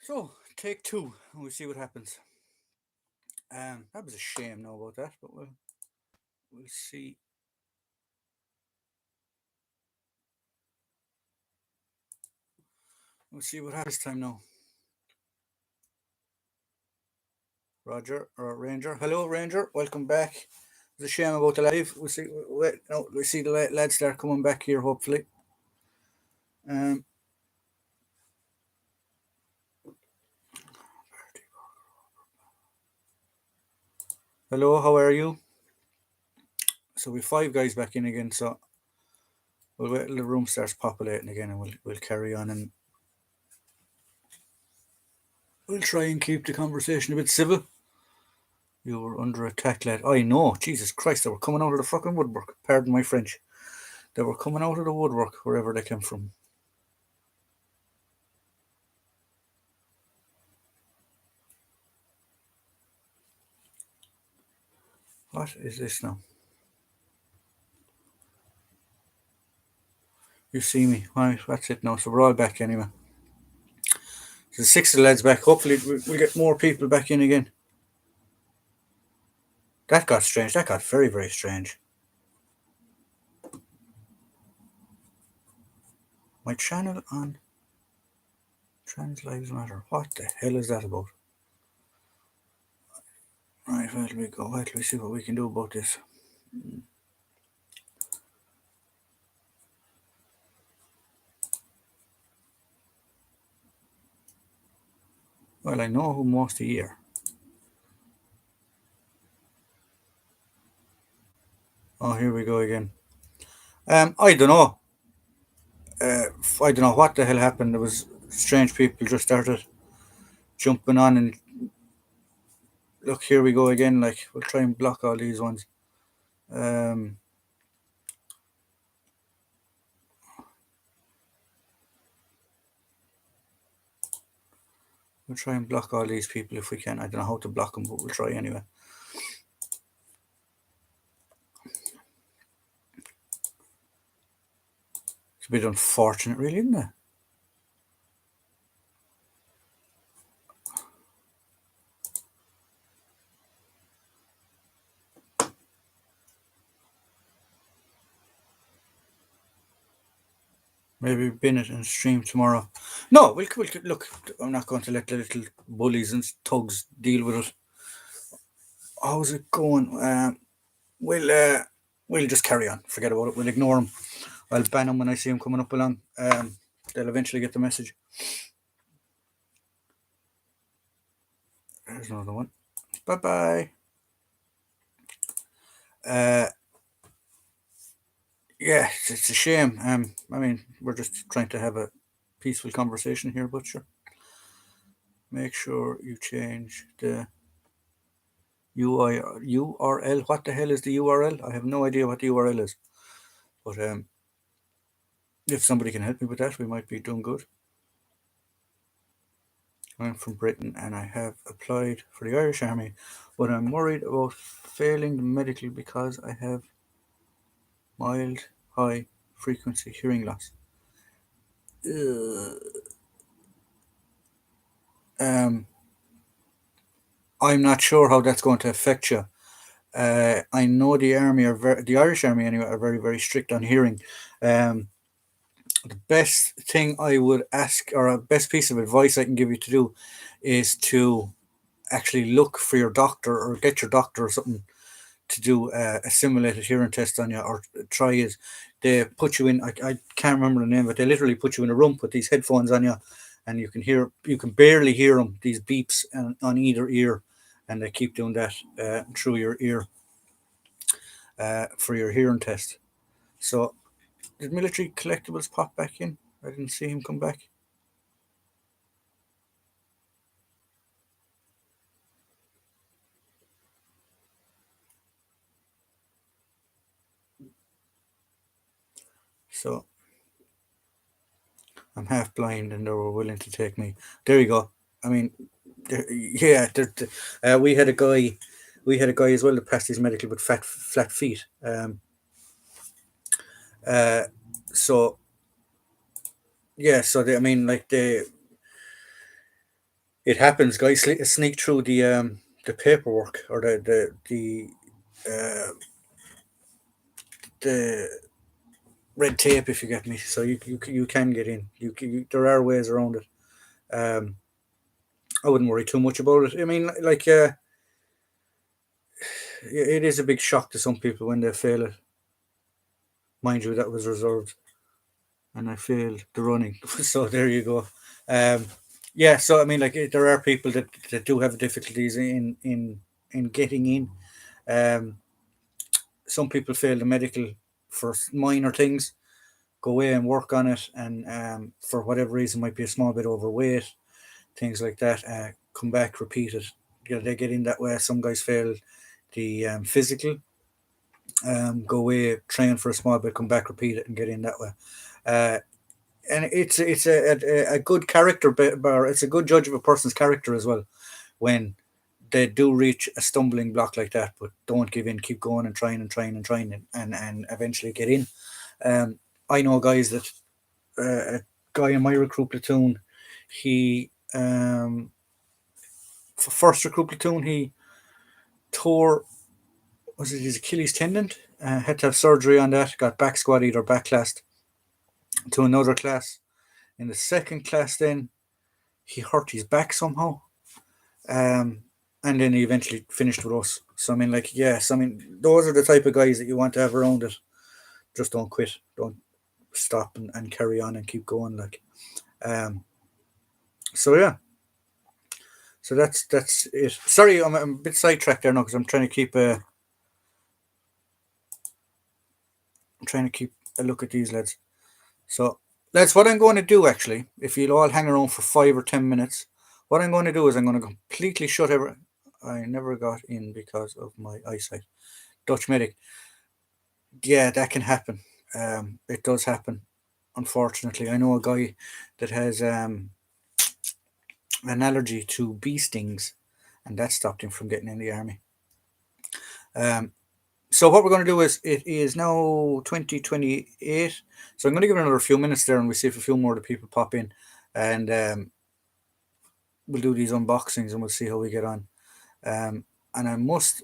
So, take two, and we'll see what happens. That was a shame now about that, but we'll see. We'll see what happens this time now. Roger or Ranger. Hello, Ranger. Welcome back. It's a shame about the live. We'll see. Wait, no, we'll see the lads start coming back here. Hopefully. Um. Hello. How are you? So we five guys back in again. So we'll wait till the room starts populating again, and we'll carry on, and we'll try and keep the conversation a bit civil. You were under attack, lad. I know. Jesus Christ, they were coming out of the fucking woodwork. Pardon my French. They were coming out of the woodwork wherever they came from. What is this now? You see me. Right, that's it now. So we're all back anyway. So 6 of the lads back. Hopefully we'll get more people back in again. That got strange. That got very, very strange. My channel on Trans Lives Matter. What the hell is that about? Right, where do we go? Where do we see what we can do about this? Well, I know who most of you are. Oh, here we go again. I don't know. I don't know what the hell happened. There was strange people just started jumping on, and look, here we go again. Like, we'll try and block all these ones. We'll try and block all these people if we can. I don't know how to block them, but we'll try anyway. It's a bit unfortunate, really, isn't it? Maybe bin it and stream tomorrow. No, we'll look. I'm not going to let the little bullies and thugs deal with it. How's it going? We'll just carry on. Forget about it. We'll ignore them. I'll ban them when I see them coming up along. They'll eventually get the message. There's another one. Bye bye. Yeah, it's a shame. I mean, we're just trying to have a peaceful conversation here, but sure. Make sure you change the URL. What the hell is the URL? I have no idea what the URL is. But if somebody can help me with that, we might be doing good. I'm from Britain and I have applied for the Irish Army, but I'm worried about failing the medical because I have mild high frequency hearing loss. I'm not sure how that's going to affect you. I know the army the Irish Army anyway, are very, very strict on hearing. The best thing I would ask, or a best piece of advice I can give you to do, is to actually look for your doctor or get your doctor or something to do a simulated hearing test on you, or try it. They put you in. I can't remember the name, but they literally put you in a room, put these headphones on you, and you can barely hear them. These beeps on either ear, and they keep doing that through your ear for your hearing test. So, did military collectibles pop back in? I didn't see him come back. So I'm half blind, and they were willing to take me. There you go. I mean, yeah. We had a guy. We had a guy as well that passed his medical with flat feet. Uh, so yeah. So I mean, like It happens. Guys sneak through the paperwork or the red tape, if you get me. So you can get in. There are ways around it. Um, I wouldn't worry too much about it. I mean, like, it is a big shock to some people when they fail it. Mind you, that was reserved, and I failed the running. So there you go. Um, yeah. So I mean, like, there are people that do have difficulties in getting in. Um, some people fail the medical for minor things. Go away and work on it, and for whatever reason, might be a small bit overweight, things like that. Come back, repeat it. They get in that way. Some guys fail the physical. Go away, train for a small bit, come back, repeat it, and get in that way. Uh, and it's a good character, but it's a good judge of a person's character as well when they do reach a stumbling block like that, but don't give in, keep going and trying and trying and trying and eventually get in. Um, I know guys that a guy in my recruit platoon, he for first recruit platoon he tore, was it his Achilles tendon? Had to have surgery on that. Got back squatted or backclassed to another class. In the second class, then he hurt his back somehow, um, and then he eventually finished with us. So I mean, like, yes, I mean, those are the type of guys that you want to have around it. Just don't quit, don't stop, and carry on and keep going. Like, um, so yeah, so that's it. Sorry, I'm a bit sidetracked there now because I'm trying to keep a look at these lads. So that's what I'm going to do actually. If you'll all hang around for 5 or 10 minutes, what I'm going to do is I'm going to completely shut every. I never got in because of my eyesight. Dutch medic. Yeah, that can happen. It does happen. Unfortunately, I know a guy that has an allergy to bee stings, and that stopped him from getting in the army. Um, so what we're going to do is it is now 2028. So I'm going to give it another few minutes there, and we see if a few more of the people pop in, and we'll do these unboxings and we'll see how we get on. And I must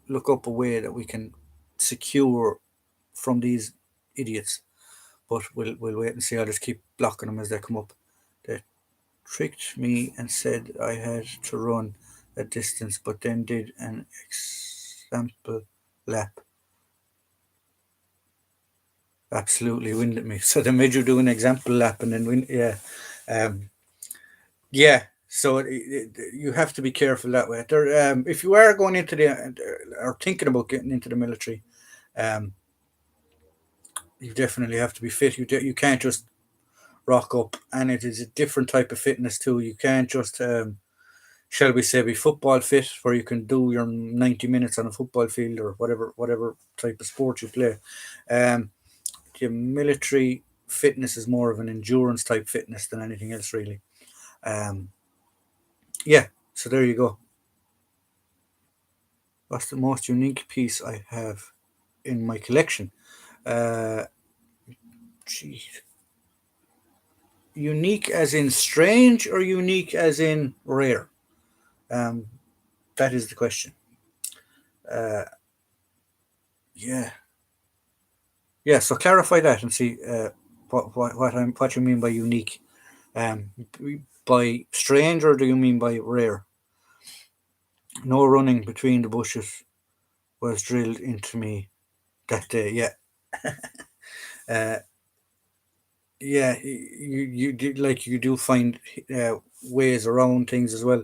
look up a way that we can secure from these idiots, but we'll wait and see. I'll just keep blocking them as they come up. They tricked me and said I had to run a distance, but then did an example lap. Absolutely winded me. So they made you do an example lap and then win. Yeah, um, yeah. So you have to be careful that way. There, if you are going into the or thinking about getting into the military, um, you definitely have to be fit. You can't just rock up, and it is a different type of fitness too. You can't just shall we say be football fit, where you can do your 90 minutes on a football field or whatever type of sport you play. Um, the military fitness is more of an endurance type fitness than anything else, really. Um, yeah, so there you go. What's the most unique piece I have in my collection? Uh, gee, unique as in strange or unique as in rare? Um, that is the question. Uh, yeah, yeah. So clarify that and see what you mean by unique. Um, by strange, or do you mean by rare? No running between the bushes was drilled into me that day. Yeah, uh, yeah. You do find ways around things as well.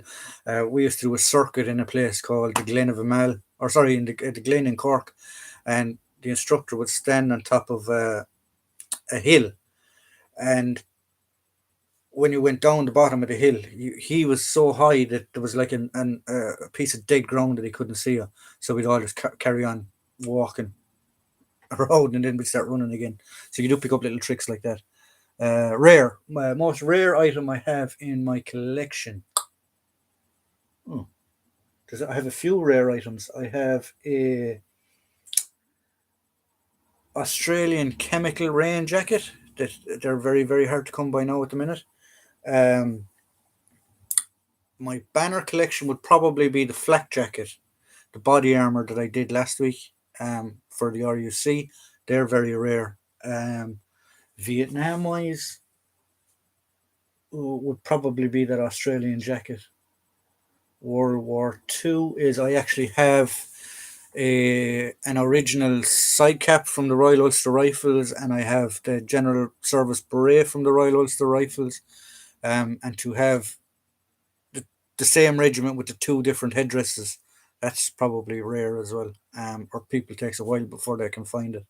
We used to do a circuit in a place called the Glen of Amal, or sorry, in the Glen in Cork, and the instructor would stand on top of a hill, and when you went down the bottom of the hill, he was so high that there was like a piece of dead ground that he couldn't see you. So we'd all just carry on walking around, and then we'd start running again. So you do pick up little tricks like that. Rare, my most rare item I have in my collection. Hmm. I have a few rare items. I have a Australian chemical rain jacket that they're very hard to come by now at the minute. Um, My banner collection would probably be the flak jacket, the body armor that I did last week for the RUC. They're very rare. Vietnam wise, would probably be that Australian jacket. World War Two is I actually have an original side cap from the Royal Ulster Rifles, and I have the General Service Beret from the Royal Ulster Rifles. And to have the same regiment with the two different headdresses, that's probably rare as well. Or people takes a while before they can find it.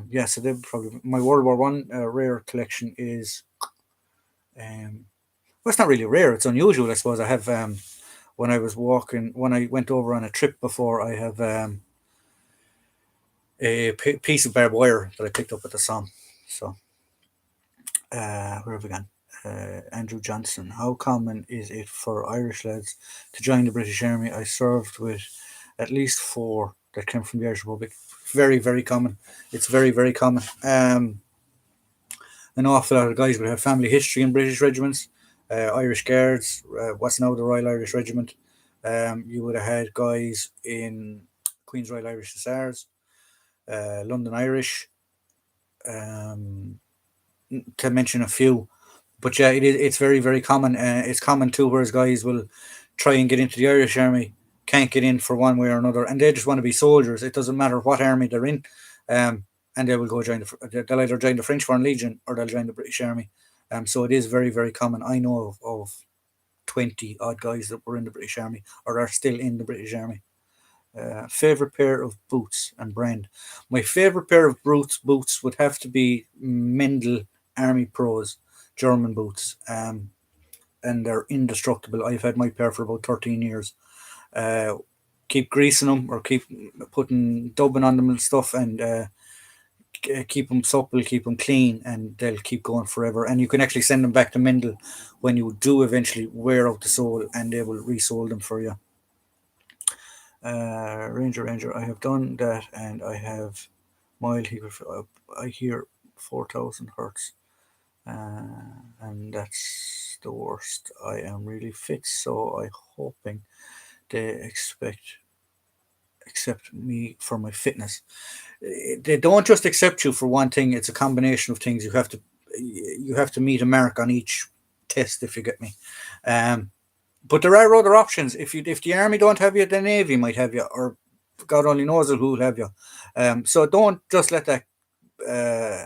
Yeah, so they probably my World War One rare collection is well, it's not really rare. It's unusual, I suppose. I have when I was walking when I went over on a trip before. I have a piece of barbed wire that I picked up at the Somme. So where have we gone? Andrew Johnson. How common is it for Irish lads to join the British Army? I served with at least four that came from the Irish Republic. Very, very common. It's very, very common. An awful lot of guys would have family history in British regiments, Irish Guards, what's now the Royal Irish Regiment. You would have had guys in Queen's Royal Irish Hussars, London Irish, um, to mention a few. But yeah, it's very, very common. It's common too, whereas guys will try and get into the Irish Army, can't get in for one way or another, and they just want to be soldiers. It doesn't matter what army they're in. And they will go join they'll either join the French Foreign Legion or they'll join the British Army. So it is very, very common. I know of 20 odd guys that were in the British Army or are still in the British Army. Favorite pair of boots and brand. My favorite pair of boots would have to be Mendel Army Pros German boots. And they're indestructible. I've had my pair for about 13 years. Uh, keep greasing them or keep putting dubbing on them and stuff, and keep them supple, keep them clean, and they'll keep going forever. And you can actually send them back to Mendel when you do eventually wear out the sole, and they will resole them for you. Ranger, I have done that, and I have mild. I hear 4,000 hertz, and that's the worst. I am really fit, so I hoping they accept me for my fitness. They don't just accept you for one thing. It's a combination of things. You have to meet a mark on each test, if you get me. Um, but there are other options. If the army don't have you, the navy might have you, or God only knows who will have you. So don't just let that uh,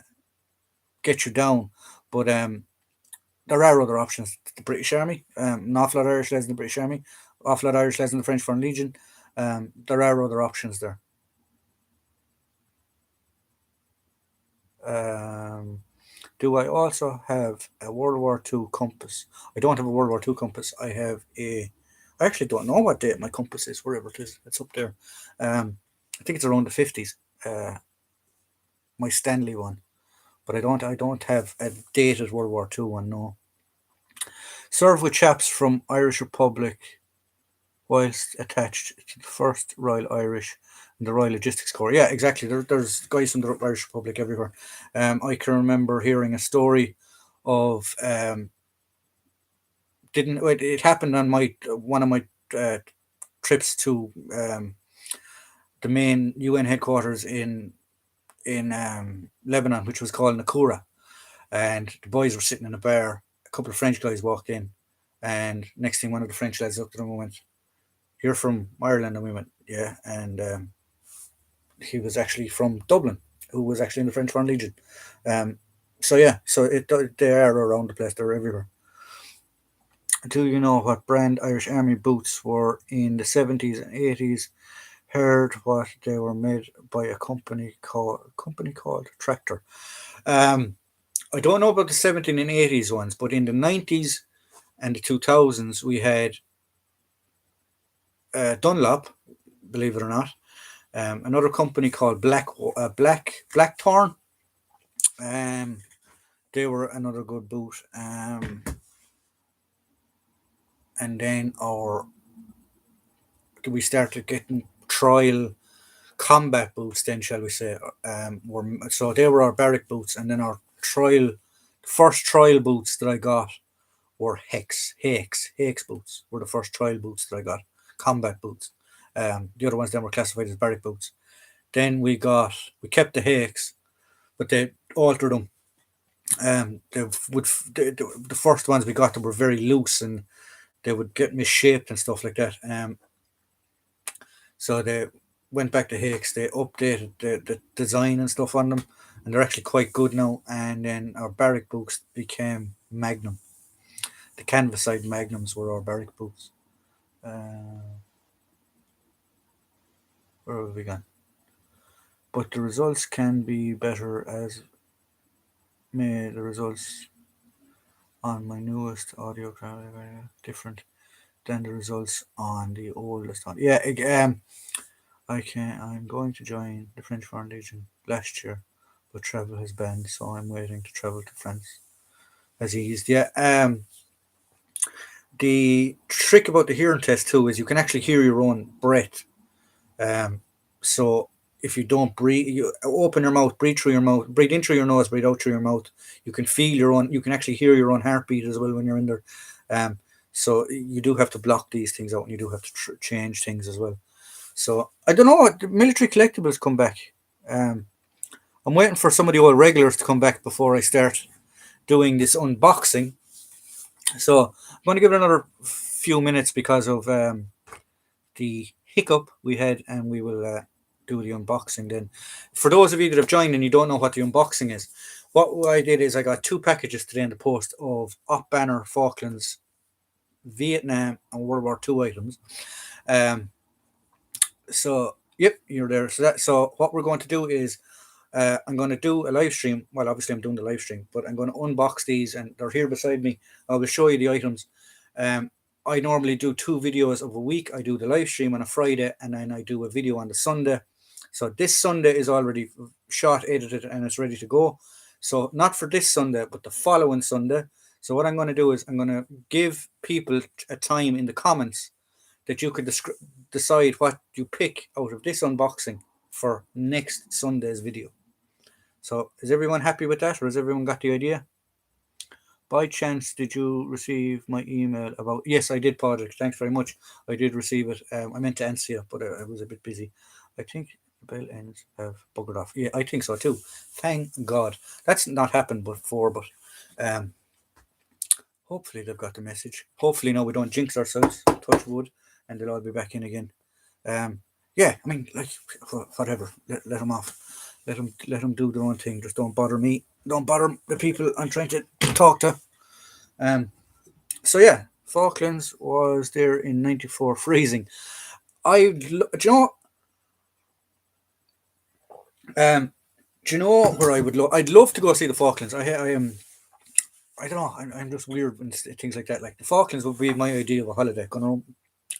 get you down. But there are other options. The British Army, an awful lot of Irish lads in the British Army, awful lot of Irish lads in the French Foreign Legion. There are other options there. Um, do I also have a World War Two compass? I don't have a World War Two compass. I have a. I actually don't know what date my compass is. Wherever it is, it's up there. I think it's around the 50s. My Stanley one, but I don't have a dated World War Two one. No. Serve with chaps from Irish Republic whilst attached to the First Royal Irish and the Royal Logistics Corps. Yeah, exactly. There's guys from the Irish Republic everywhere. I can remember hearing a story of didn't it happened on my one of my uh, trips to the main UN headquarters in Lebanon, which was called Nakura, and the boys were sitting in a bar. A couple of French guys walked in, and next thing, one of the French lads looked at them and went, "You're from Ireland," and we went, "Yeah," and he was actually from Dublin, who was actually in the French Foreign Legion. Um, so yeah, so they are around the place. They're everywhere. Do you know what brand Irish Army boots were in the 70s and 80s? Heard what they were made by a company called Tractor. Um, I don't know about the 17 and 80s ones, but in the 90s and the 2000s we had Dunlop, believe it or not. Another company called Blackthorn. Um, they were another good boot. And then we started getting trial combat boots. Then shall we say? So they were our barrack boots, and then our first trial boots that I got were Hakes boots were the first trial boots that I got, combat boots. The other ones then were classified as barrack boots. Then we kept the Hakes, but they altered them. They would the first ones we got, that were very loose, and they would get misshaped and stuff like that. So they went back to Hakes. They updated the design and stuff on them, and they're actually quite good now. And then our barrack boots became Magnum. The canvas side Magnums were our barrack boots. Where have we gone? But the results can be better, as may the results on my newest audio different than the results on the oldest one. Yeah, I'm going to join the French Foreign Legion last year, but travel has banned, so I'm waiting to travel to France. Has eased. Yeah. The trick about the hearing test too is you can actually hear your own breath. So if you don't breathe, you open your mouth, breathe through your mouth, breathe in through your nose, breathe out through your mouth. You can feel your own. You can actually hear your own heartbeat as well when you're in there. So you do have to block these things out, and you do have to change things as well. So I don't know. The military collectibles come back. Um, I'm waiting for some of the old regulars to come back before I start doing this unboxing. So I'm going to give it another few minutes because of the hiccup we had, and we will do the unboxing then. For those of you that have joined and you don't know what the unboxing is, what I did is I got 2 packages today in the post of Op Banner, Falklands, Vietnam, and World War II items. So yep, you're there. So what we're going to do is I'm going to do a live stream. Well, obviously I'm doing the live stream, but I'm going to unbox these, and they're here beside me. I will show you the items. I normally do 2 videos of a week. I do the live stream on a Friday, and then I do a video on the Sunday. So this Sunday is already shot, edited, and it's ready to go. So not for this Sunday, but the following Sunday. So what I'm going to do is I'm going to give people a time in the comments that you could decide what you pick out of this unboxing for next Sunday's video. So is everyone happy with that, or has everyone got the idea? By chance, did you receive my email about? Yes, I did, Patrick. Thanks very much. I did receive it. I meant to answer you, but I was a bit busy. I think the bell ends have buggered off. Yeah, I think so too. Thank God. That's not happened before, but hopefully they've got the message. Hopefully now we don't jinx ourselves. Touch wood, and they'll all be back in again. Yeah, I mean, like, whatever. Let them off. Let them do their own thing. Just don't bother me. Don't bother the people I'm trying to talk to. So yeah, Falklands was there in '94, freezing. Do you know? Do you know where I would love? I'd love to go see the Falklands. I am. I don't know. I'm just weird when things like that. Like the Falklands would be my idea of a holiday. Going around,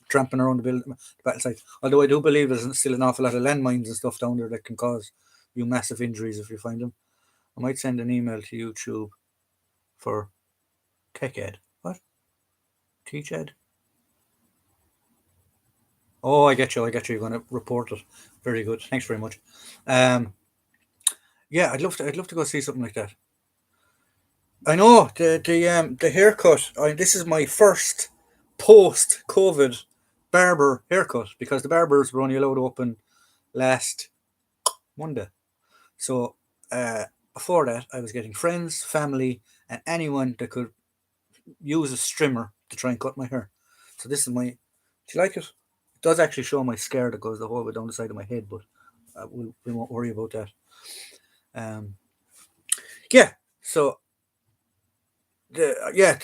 tramping around the battle site. Although I do believe there's still an awful lot of landmines and stuff down there that can cause you massive injuries if you find them. I might send an email to YouTube for Tech Ed. What? Teach Ed? Oh, I get you. I get you. You're going to report it. Very good. Thanks very much. Yeah, I'd love to go see something like that. I know the haircut. This is my first post-COVID barber haircut, because the barbers were only allowed open last Monday. So before that, I was getting friends, family, and anyone that could use a strimmer to try and cut my hair. So this is my. Do you like it? It does actually show my scar that goes the whole way down the side of my head, but we won't worry about that. Yeah. So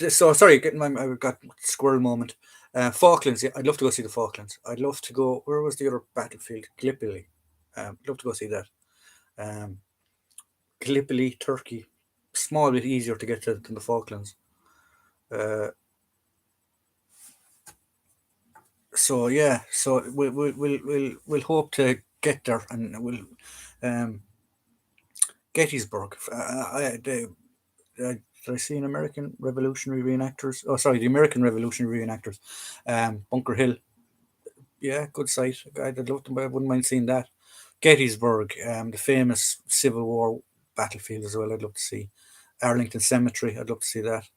so sorry, I got squirrel moment. Falklands. Yeah, I'd love to go see the Falklands. I'd love to go. Where was the other battlefield? Gallipoli. Love to go see that. Um, Gallipoli, Turkey. Small bit easier to get to than the Falklands. So yeah, so we'll hope to get there, and we'll Gettysburg. Did I see an American Revolutionary reenactors? Oh, sorry, the American Revolutionary reenactors. Bunker Hill. Yeah, good sight. I'd love to. I wouldn't mind seeing that. Gettysburg, the famous Civil War battlefield as well. I'd love to see. Arlington Cemetery. I'd love to see that.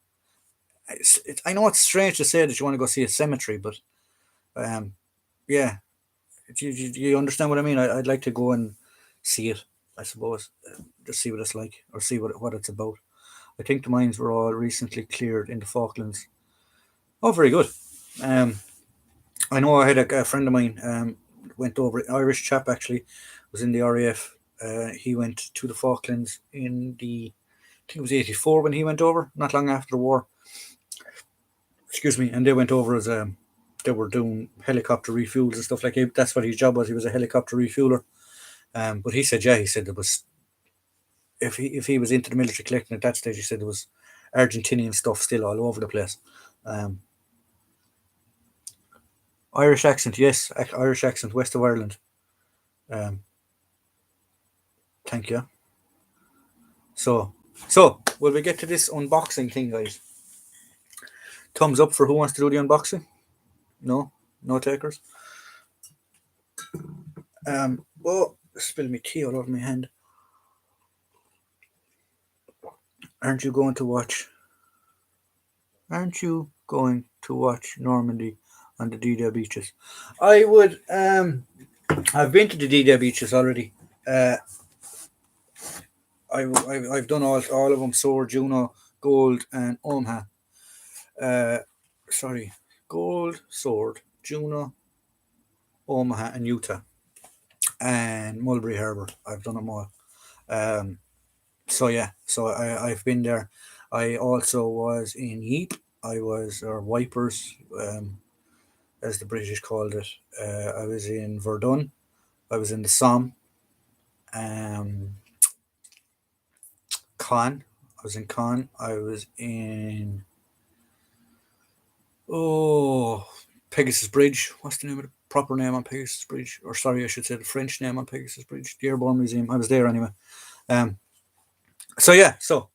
I know it's strange to say that you want to go see a cemetery, but um, yeah, you understand what I mean. I'd like to go and see it. I suppose just see what it's like or see what it's about. I think the mines were all recently cleared in the Falklands. Oh, very good. Um, I know I had a friend of mine went over. Irish chap actually was in the RAF. He went to the Falklands in I think it was '84 when he went over, not long after the war. Excuse me, and they went over as they were doing helicopter refuels and stuff like that. That's what his job was. He was a helicopter refueler. But he said, yeah, he said there was if he was into the military collecting at that stage, he said there was Argentinian stuff still all over the place. Um, Irish accent, yes, Irish accent, west of Ireland. Um, thank you. So, so will we get to this unboxing thing, guys? Thumbs up for who wants to do the unboxing. No, no takers. Oh, spill me tea all over my hand. Aren't you going to watch? Aren't you going to watch Normandy on the D-Day beaches? I would. I've been to the D-Day beaches already. Uh, I've done all of them: Sword, Juno, Gold, and Omaha. Uh, sorry, Gold, Sword, Juno, Omaha, and Utah, and Mulberry Harbour. I've done them all. Um, so yeah, so I've been there. I also was in Yeep. I was or Wipers, as the British called it. I was in Verdun. I was in the Somme. Um, Caen. I was in Caen. I was in oh Pegasus Bridge. What's the name of the proper name on Pegasus Bridge? Or sorry, I should say the French name on Pegasus Bridge. The Airborne Museum. I was there anyway. Um, so yeah, so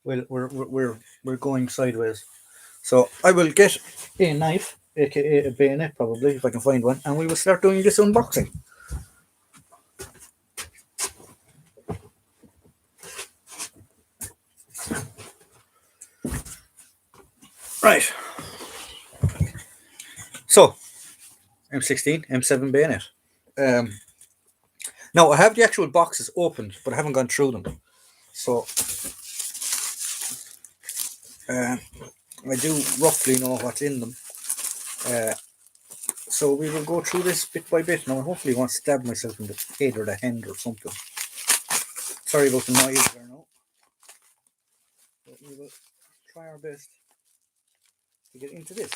we're going sideways. So I will get a knife, aka a bayonet, probably if I can find one, and we will start doing this unboxing. Right. So M16, M7 bayonet. Um, Now I have the actual boxes opened, but I haven't gone through them. So uh, I do roughly know what's in them. Uh, so we will go through this bit by bit. Now, I hopefully won't stab myself in the head or the hand or something. Sorry about the noise there now. But we will try our best to get into this.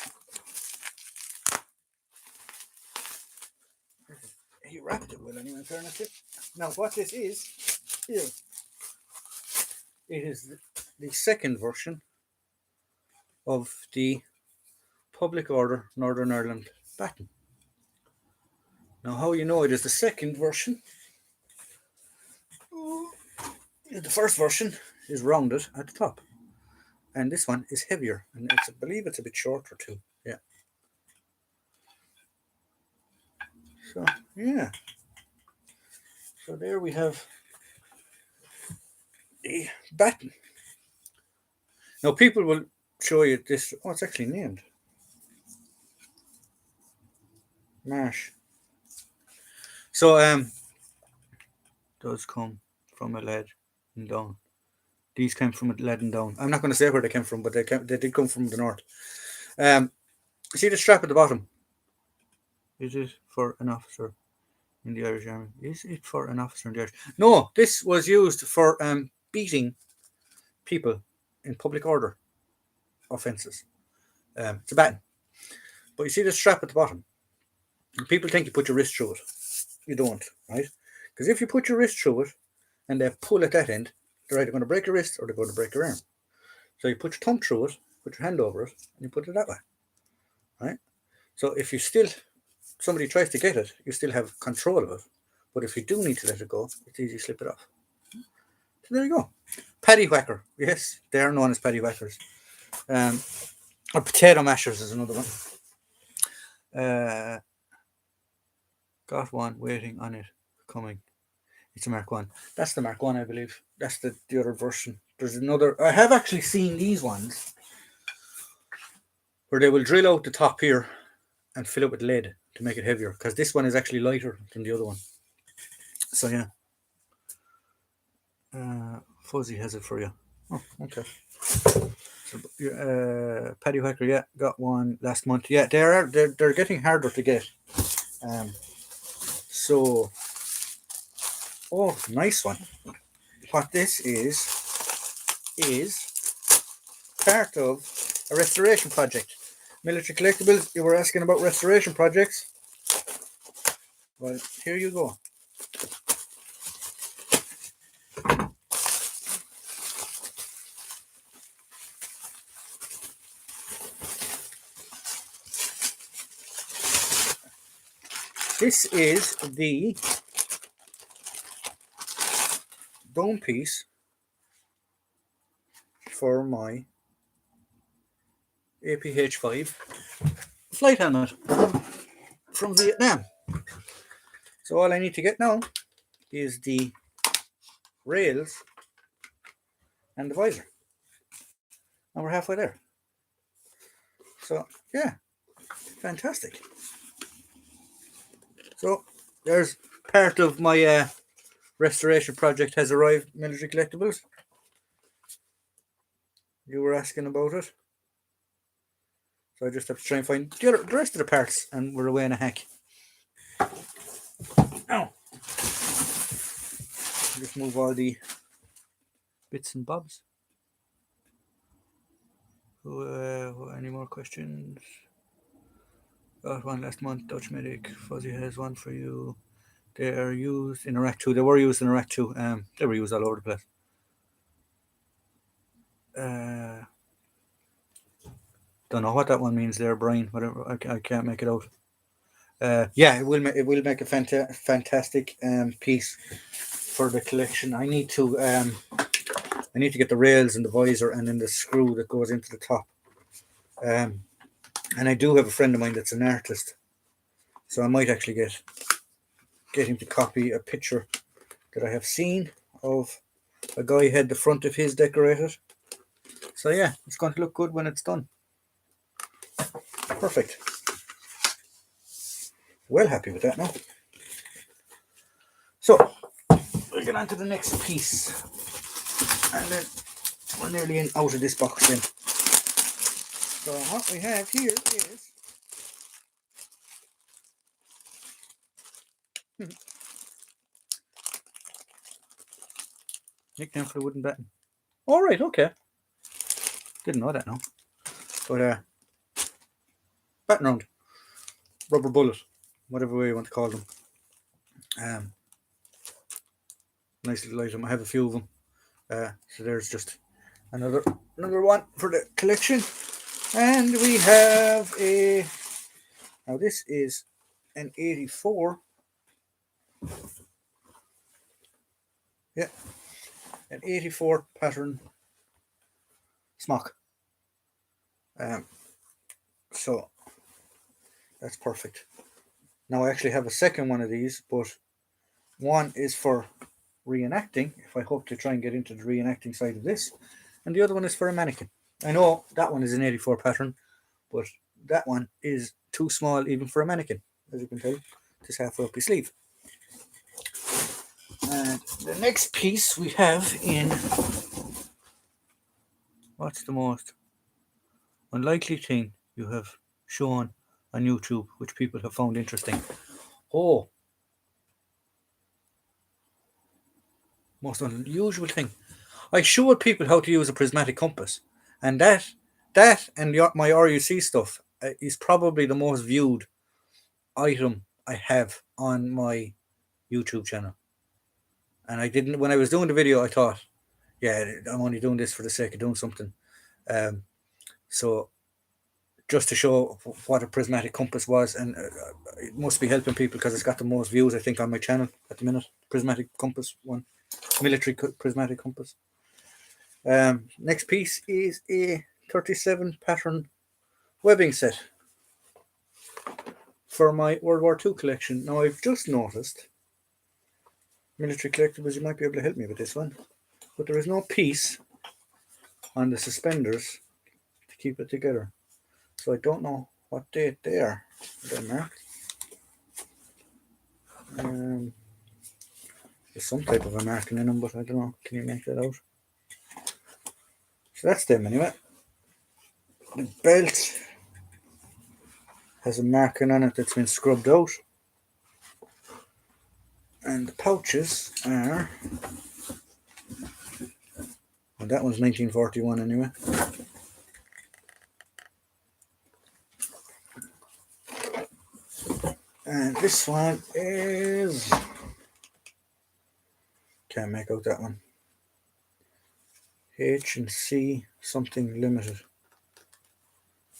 He wrapped it well anyway, in fairness to it. Now, what this is, here, it is the second version of the Public Order Northern Ireland baton. Now, how you know it is the second version? The first version is rounded at the top, and this one is heavier, and I believe it's a bit shorter too. Yeah. So yeah. So there we have the baton. Now people will show you this. Oh, it's actually named Marsh. So does come from a lead and down. These came from a lead and down. I'm not going to say where they came from, but they did come from the north. Um, see the strap at the bottom. Is it for an officer in the Irish Army? Is it for an officer in the Irish? No, this was used for beating people in public order offences. It's a baton. But you see the strap at the bottom. People think you put your wrist through it. You don't, right? Because if you put your wrist through it and they pull at that end, they're either going to break your wrist or they're going to break your arm. So you put your thumb through it, put your hand over it, and you put it that way, right? So if you still somebody tries to get it, you still have control of it. But if you do need to let it go, it's easy to slip it off. So there you go. Paddy whacker. Yes, they are known as paddy whackers. Or potato mashers is another one. Got one waiting on it coming. It's a Mark 1. That's the Mark 1, I believe. That's the other version. There's another. I have actually seen these ones. where they will drill out the top here and fill it with lead to make it heavier, because this one is actually lighter than the other one. So yeah, Fuzzy has it for you. Oh, okay. So, Paddy Whacker, yeah, got one last month. Yeah, they're getting harder to get. So, oh, nice one. What this is part of a restoration project. Military Collectibles, you were asking about restoration projects. Well, here you go. This is the dome piece for my APH-5 flight helmet from Vietnam. So all I need to get now is the rails and the visor. And we're halfway there. So yeah, fantastic. So there's part of my restoration project has arrived, Military Collectibles. You were asking about it. So I just have to try and find the rest of the parts, and we're away in a hack. Now, just move all the bits and bobs. Any more questions? Got one last month, Dutch Medic. Fuzzy has one for you. They are used in Iraq 2. They were used in Iraq 2. They were used all over the place. Don't know what that one means there, Brian. Whatever, I can't make it out. Yeah, it will make a fantastic piece for the collection. I need to get the rails and the visor and then the screw that goes into the top. And I do have a friend of mine that's an artist, so I might actually get him to copy a picture that I have seen of a guy had the front of his decorated. So yeah, it's going to look good when it's done. Perfect. Well happy with that now. So we'll get on to the next piece, and then we're nearly out of this box then. So what we have here is nickname for the wooden baton. All right, okay. Didn't know that now. But baton round, rubber bullet, whatever way you want to call them. Nice little item. I have a few of them. So there's just another one for the collection. And we have now this is an 84. Yeah, an 84 pattern smock. So that's perfect. Now I actually have a second one of these, but one is for reenacting, if I hope to try and get into the reenacting side of this, and the other one is for a mannequin. I know that one is an 84 pattern, but that one is too small even for a mannequin, as you can tell. Just halfway up your sleeve. And the next piece we have in what's the most unlikely thing you have shown on YouTube which people have found interesting. Oh, most unusual thing. I showed people how to use a prismatic compass, and that and my RUC stuff is probably the most viewed item I have on my YouTube channel. And I didn't, when I was doing the video, I thought, yeah, I'm only doing this for the sake of doing something. So just to show what a prismatic compass was, and it must be helping people because it's got the most views, I think, on my channel at the minute. Prismatic compass one, military prismatic compass. Next piece is a 37 pattern webbing set for my World War II collection. Now I've just noticed, Military Collectibles, you might be able to help me with this one, but there is no piece on the suspenders to keep it together. So I don't know what date they are. They're marked. There's some type of a marking in them, but I don't know. Can you make that out? So that's them anyway. The belt has a marking on it that's been scrubbed out. And the pouches are... Well, that one's 1941 anyway. And this one is... Can't make out that one. H&C something limited.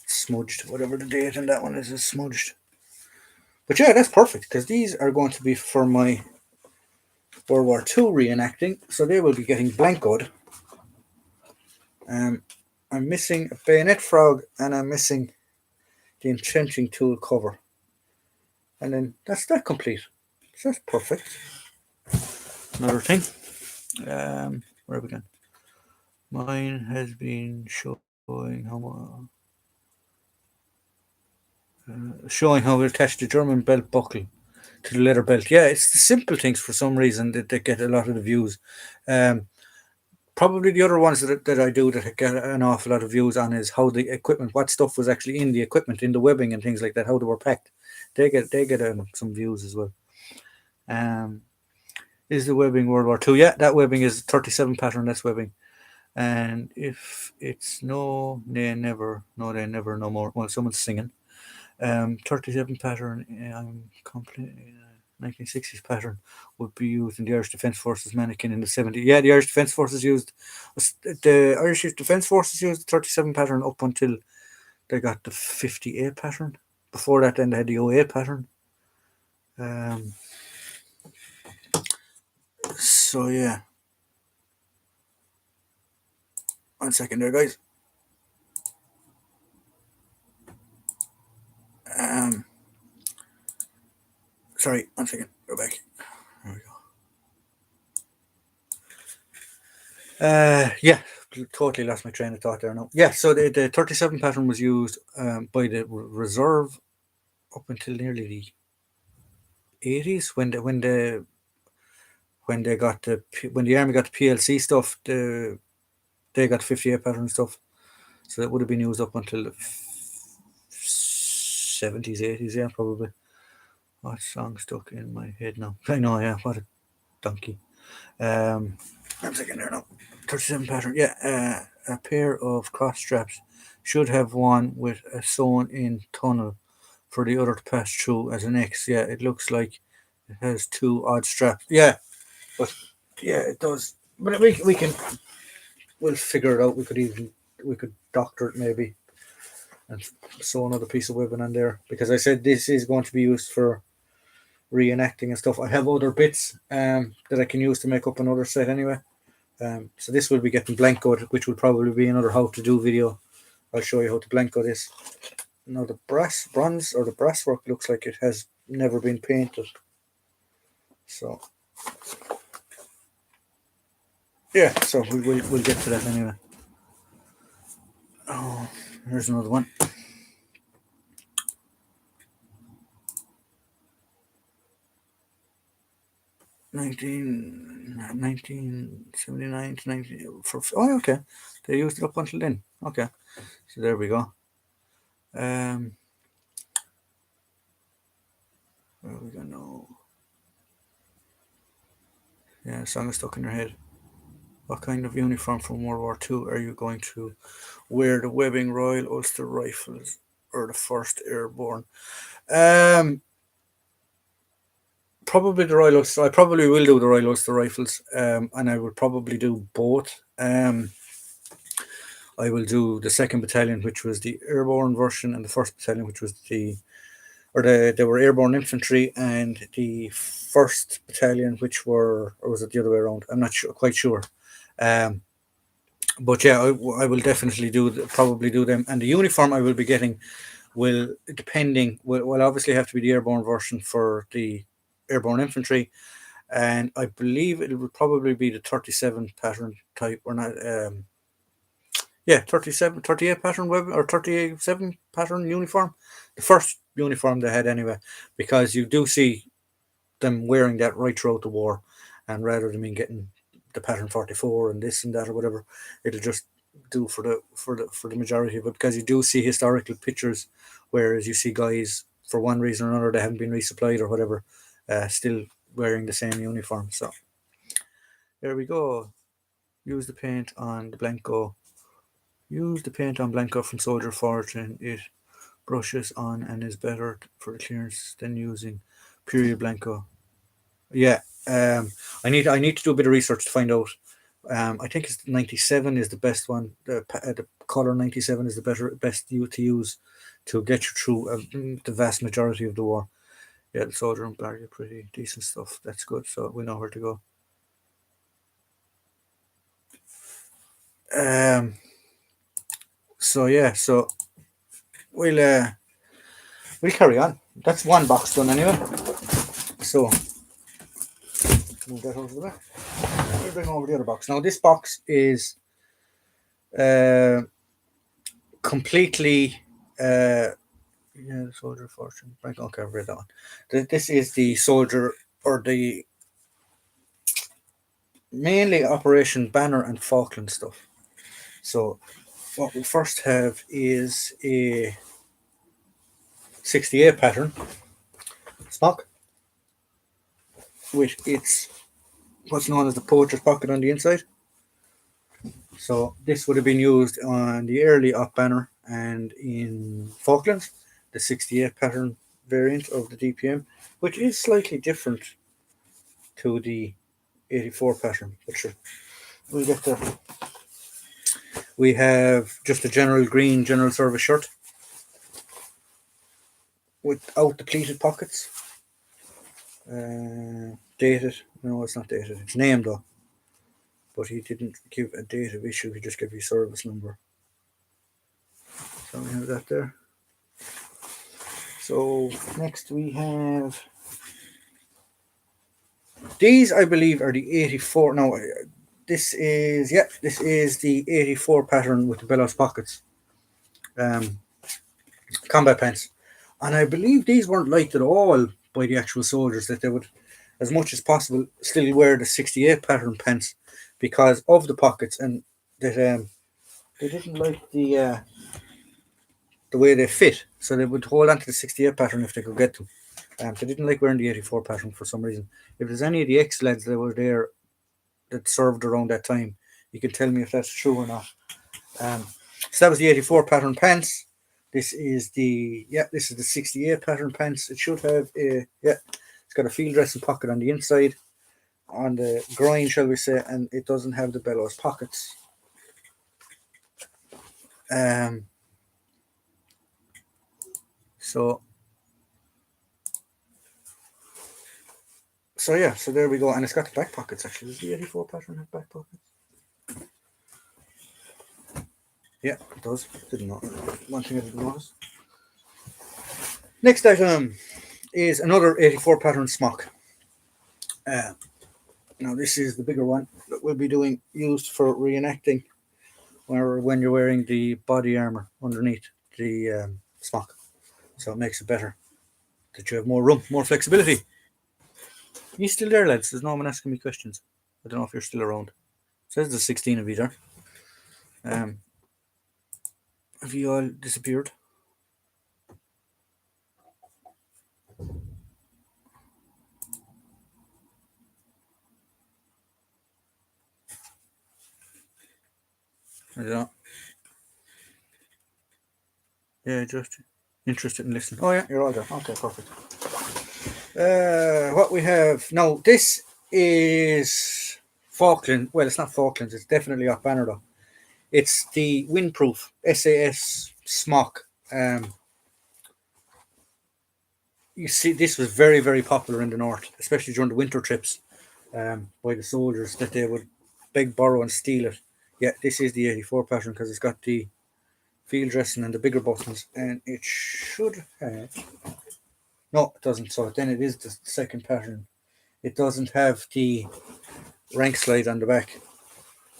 It's smudged. Whatever the date on that one is smudged. But yeah, that's perfect, because these are going to be for my World War II reenacting, so they will be getting blancoed. I'm missing a bayonet frog, and I'm missing the entrenching tool cover. And then that's that complete. So that's perfect. Another thing. Where are we going? Mine has been showing how we attach the German belt buckle to the leather belt. Yeah, it's the simple things for some reason that get a lot of the views. Probably the other ones that I do that get an awful lot of views on is how the equipment, what stuff was actually in the equipment, in the webbing and things like that, how they were packed. They get some views as well. Is the webbing World War II? Yeah, that webbing is 37 pattern. That's webbing. And if it's no, they never, no more. Well, someone's singing. 37 pattern. Completely. 1960s pattern would be used in the Irish Defence Forces mannequin in the 70s. Yeah, the Irish Defence Forces used the 37 pattern up until they got the 58 pattern. Before that, then they had the 08 pattern. So yeah. 1 second there, guys. Sorry, 1 second. Go back. There we go. Yeah, totally lost my train of thought there now. Yeah, so the 37 pattern was used by the reserve up until nearly the 80s when the army got the PLC stuff. They got 58 pattern stuff, so that would have been used up until the 70s, 80s. Yeah, probably. What song stuck in my head now? I know. Yeah, what a donkey. I'm thinking there now. 37 pattern. Yeah, a pair of cross straps should have one with a sewn in tunnel for the other to pass through as an X. Yeah, it looks like it has two odd straps. Yeah, but yeah, it does. But we'll figure it out. We could doctor it maybe and sew another piece of webbing on there, because I said this is going to be used for reenacting and stuff. I have other bits that I can use to make up another set anyway. So this will be getting blancoed, which will probably be another how to do video. I'll show you how to blanco this. Now the brass work looks like it has never been painted. So yeah, so we'll get to that anyway. Oh, here's another one. Nineteen 79 to 19 for, oh okay, they used it up until then. Okay, so there we go. Where are we going now? Yeah, song is stuck in your head. What kind of uniform from World War II are you going to wear? The webbing Royal Ulster Rifles or the 1st Airborne? Probably the Royal Ulster. I probably will do the Royal Ulster Rifles, and I will probably do both. I will do the 2nd Battalion, which was the airborne version, and the 1st Battalion, which was they were airborne infantry, and the 1st Battalion, which were, or was it the other way around? I'm not quite sure. But yeah, I will definitely probably do them, and the uniform I will be getting will obviously have to be the airborne version for the airborne infantry, and I believe it will probably be the 37 pattern type, or not. Yeah, 37, 38 pattern web or 37 pattern uniform. The first uniform they had anyway, because you do see them wearing that right throughout the war, and rather than getting the pattern 44 and this and that or whatever, it'll just do for the majority of it, because you do see historical pictures, whereas you see guys for one reason or another they haven't been resupplied or whatever, still wearing the same uniform. So there we go. Use the paint on the Blanco. Use the paint on Blanco from Soldier Fortune. It brushes on and is better for clearance than using Period Blanco. Yeah, I need to do a bit of research to find out. I think it's 97 is the best one. The color 97 is the best you to use to get you through the vast majority of the war. Yeah, the Soldier and Barry are pretty decent stuff. That's good. So we know where to go. Um, so yeah, so we'll uh, we'll carry on. That's one box done anyway. So move that over the back. We'll bring over the other box. Now this box is uh, completely yeah, the Soldier of Fortune. Right, okay, I've read that one. This is the soldier, or the mainly Operation Banner and Falkland stuff. So what we first have is a 68 pattern smock, with its what's known as the poacher's pocket on the inside. So this would have been used on the early op banner and in Falklands, the 68 pattern variant of the DPM, which is slightly different to the 84 pattern. But sure, we'll get there. We have just a general green general service shirt without the pleated pockets. Dated. No, it's not dated. It's named though. But he didn't give a date of issue, he just gave you service number. So we have that there. So next we have these, I believe, are the 84. No, this is the 84 pattern with the bellows pockets. Um, Combat pants. And I believe these weren't liked at all by the actual soldiers, that they would, as much as possible, still wear the 68 pattern pants because of the pockets, and that they didn't like the way they fit, so they would hold on to the 68 pattern if they could get to. They didn't like wearing the 84 pattern for some reason. If there's any of the ex lads that were there that served around that time, you can tell me if that's true or not. Um, so that was the 84 pattern pants. This is the 68 pattern pants. It should have it's got a field dressing pocket on the inside, on the groin, shall we say, and it doesn't have the bellows pockets. Um, so yeah, so there we go, and it's got the back pockets actually. Does the 84 pattern have back pockets? Yeah, it does. Didn't know. One thing I didn't notice. Next item is another 84 pattern smock. Now this is the bigger one that we'll be used for reenacting, or when you're wearing the body armor underneath the smock. So it makes it better that you have more room, more flexibility. You still there, lads? There's no one asking me questions. I don't know if you're still around. It says there's 16 of you there. Have you all disappeared? I don't know. Yeah, just interested in listening. Oh yeah, you're all there. Okay, perfect. What we have now, this is Falkland. Well, it's not Falklands. It's definitely off banner though. It's the windproof SAS smock. You see, this was very, very popular in the north, especially during the winter trips, by the soldiers, that they would beg, borrow, and steal it. Yeah, this is the 84 pattern because it's got the field dressing and the bigger buttons, and it should have. No, it doesn't. So then it is the second pattern. It doesn't have the rank slide on the back,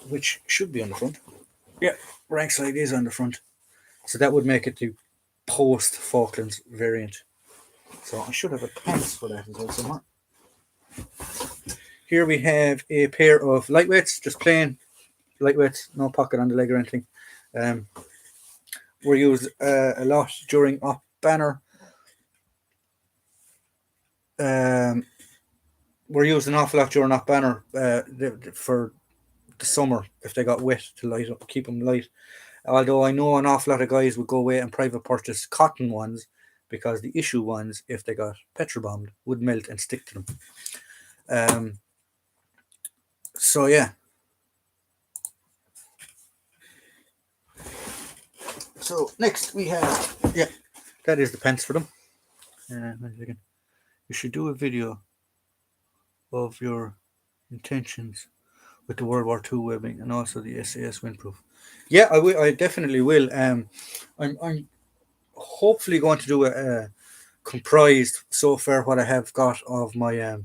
which should be on the front. Yeah, rank slide is on the front. So that would make it the post Falklands variant. So I should have a pants for that as well somewhere. Here we have a pair of lightweights, just plain lightweights, no pocket on the leg or anything. Were used a lot during up banner. Were used an awful lot during up banner for the summer if they got wet to light up, keep them light. Although I know an awful lot of guys would go away and private purchase cotton ones because the issue ones, if they got petrol bombed, would melt and stick to them. So yeah. So next we have, that is the pants for them. You should do a video of your intentions with the World War II webbing and also the SAS windproof. Yeah, I will. I definitely will. I'm hopefully going to do a comprised so far what I have got of my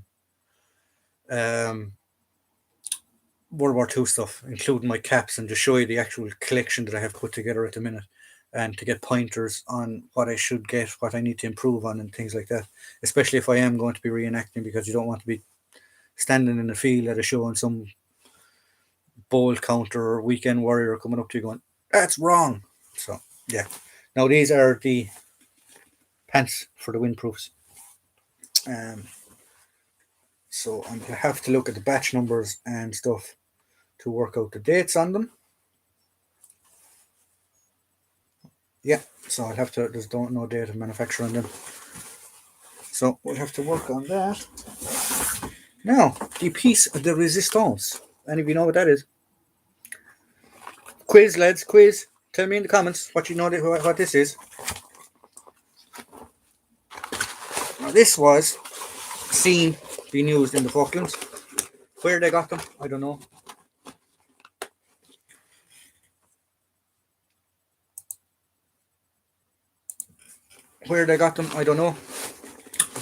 World War II stuff, including my caps, and to show you the actual collection that I have put together at the minute, and to get pointers on what I should get, what I need to improve on, and things like that. Especially if I am going to be reenacting, because you don't want to be standing in the field at a show and some bold counter or weekend warrior coming up to you going, "That's wrong." So yeah. Now these are the pants for the windproofs. So I'm going to have to look at the batch numbers and stuff to work out the dates on them. Yeah, so I'll have to, there's no date of manufacture on them. So we'll have to work on that. Now, the piece de resistance. Any of you know what that is? Quiz, lads, quiz. Tell me in the comments what you know what this is. Now, this was seen being used in the Falklands. Where they got them, I don't know. Where they got them, I don't know.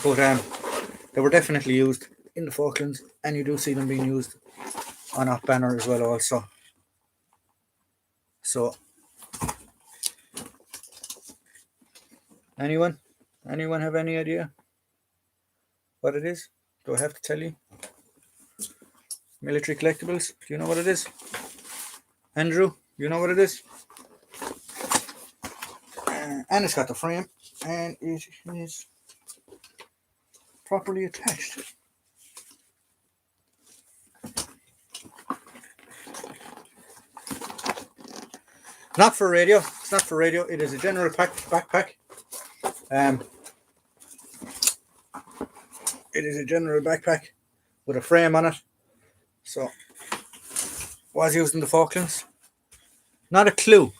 But they were definitely used in the Falklands, and you do see them being used on off banner as well also. So anyone have any idea what it is? Do I have to tell you? Military collectibles, do you know what it is? Andrew, you know what it is? And it's got the frame, and it is properly attached. Not for radio. It's not for radio. It is a general backpack. It is a general backpack with a frame on it. So, was used in the Falklands. Not a clue.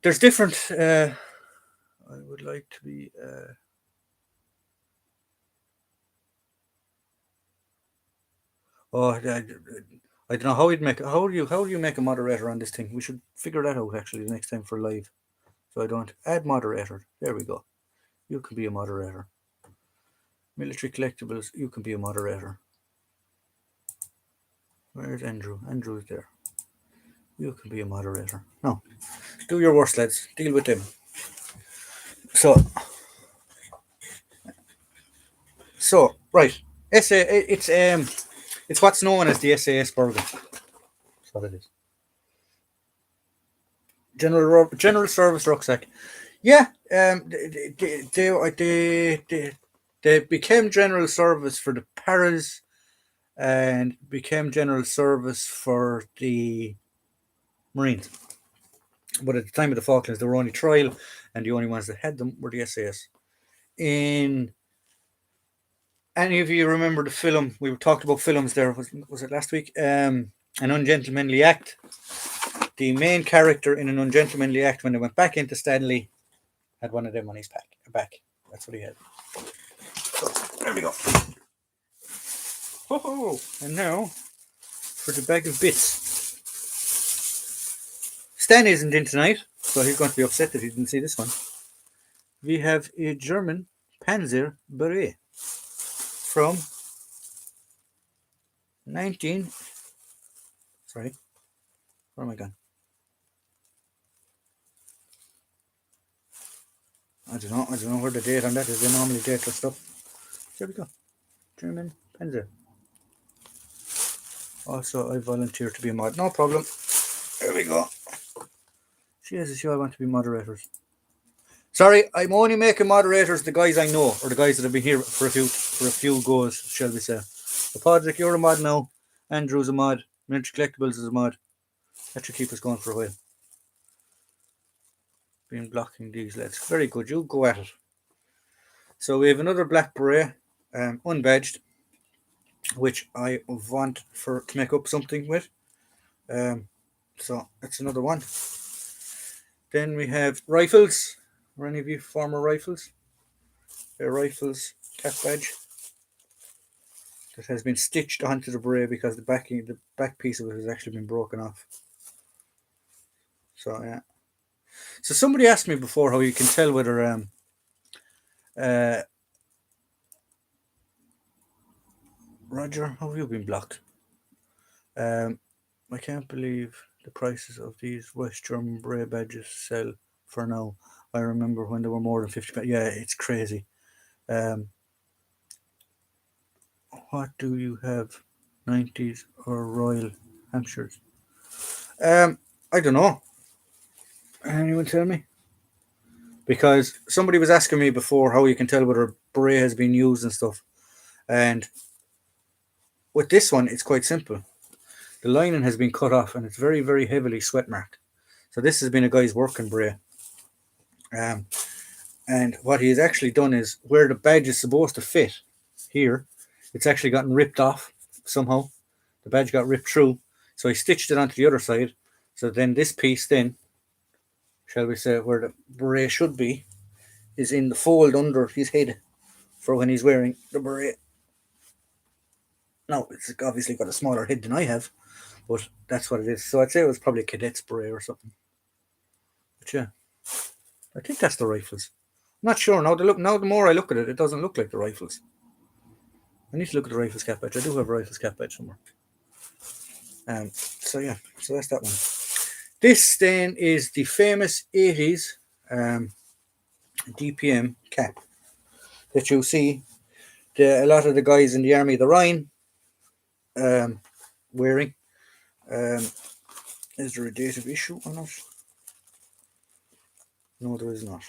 There's different. I would like to be. I don't know how you'd make. How do you make a moderator on this thing? We should figure that out actually the next time for live. So I don't add moderator. There we go. You can be a moderator. Military collectibles. You can be a moderator. Where's Andrew? Andrew is there. You can be a moderator. No, do your worst, lads. Deal with them. So right. It's what's known as the SAS burger. That's what it is. General service rucksack. Yeah, they became general service for the paras and became general service for the Marines. But at the time of the Falklands, they were only trial, and the only ones that had them were the SAS. In any of you remember the film? We talked about films there. Was it last week? An Ungentlemanly Act. The main character in An Ungentlemanly Act, when they went back into Stanley, had one of them on his back. That's what he had. So there we go. Oh, and now for the bag of bits. Stan isn't in tonight, so he's going to be upset that he didn't see this one. We have a German Panzer Beret from 19. Sorry, where am I gone? I don't know. I don't know where the date on that is. They normally date their stuff. There we go. German Panzer. Also, I volunteer to be a mod. No problem. There we go. Jesus, you all want to be moderators. Sorry, I'm only making moderators the guys I know, or the guys that have been here for a few goes, shall we say. So Podrick, you're a mod now. Andrew's a mod. Miniature Collectibles is a mod. That should keep us going for a while. Been blocking these lads. Very good. You go at it. So we have another black beret, unbadged, which I want to make up something with. So that's another one. Then we have rifles. Are any of you former rifles? They're rifles cap badge that has been stitched onto the beret because the back piece of it has actually been broken off. So yeah. So somebody asked me before how you can tell whether Roger, how have you been blocked? I can't believe the prices of these West German beret badges sell for now. I remember when they were more than 50. Yeah, it's crazy. What do you have? 90s or Royal Hampshires? I don't know. Anyone tell me? Because somebody was asking me before how you can tell whether a beret has been used and stuff. And with this one, it's quite simple. The lining has been cut off and it's very, very heavily sweat marked. So this has been a guy's working beret. And what he has actually done is where the badge is supposed to fit here, it's actually gotten ripped off somehow. The badge got ripped through. So he stitched it onto the other side. So then this piece then, shall we say, where the beret should be, is in the fold under his head for when he's wearing the beret. Now, it's obviously got a smaller head than I have, but that's what it is. So I'd say it was probably a cadet's beret or something. But yeah, I think that's the rifles. I'm not sure. Now the more I look at it, it doesn't look like the rifles. I need to look at the rifles cap badge. I do have a rifles cap badge somewhere. So yeah, so that's that one. This then is the famous 80s DPM cap that you see a lot of the guys in the Army of the Rhine wearing. Is there a date of issue or not? No, there is not.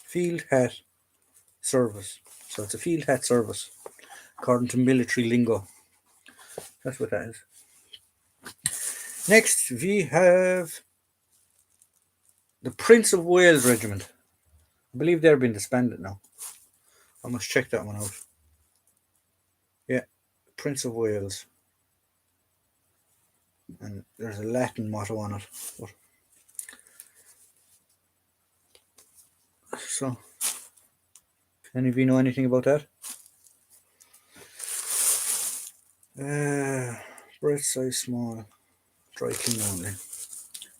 Field hat service. So it's a field hat service, according to military lingo. That's what that is. Next, we have the Prince of Wales Regiment. I believe they're being disbanded now. I must check that one out. Yeah, Prince of Wales. And there's a Latin motto on it. But so, any of you know anything about that? Breast size small, dry clean only.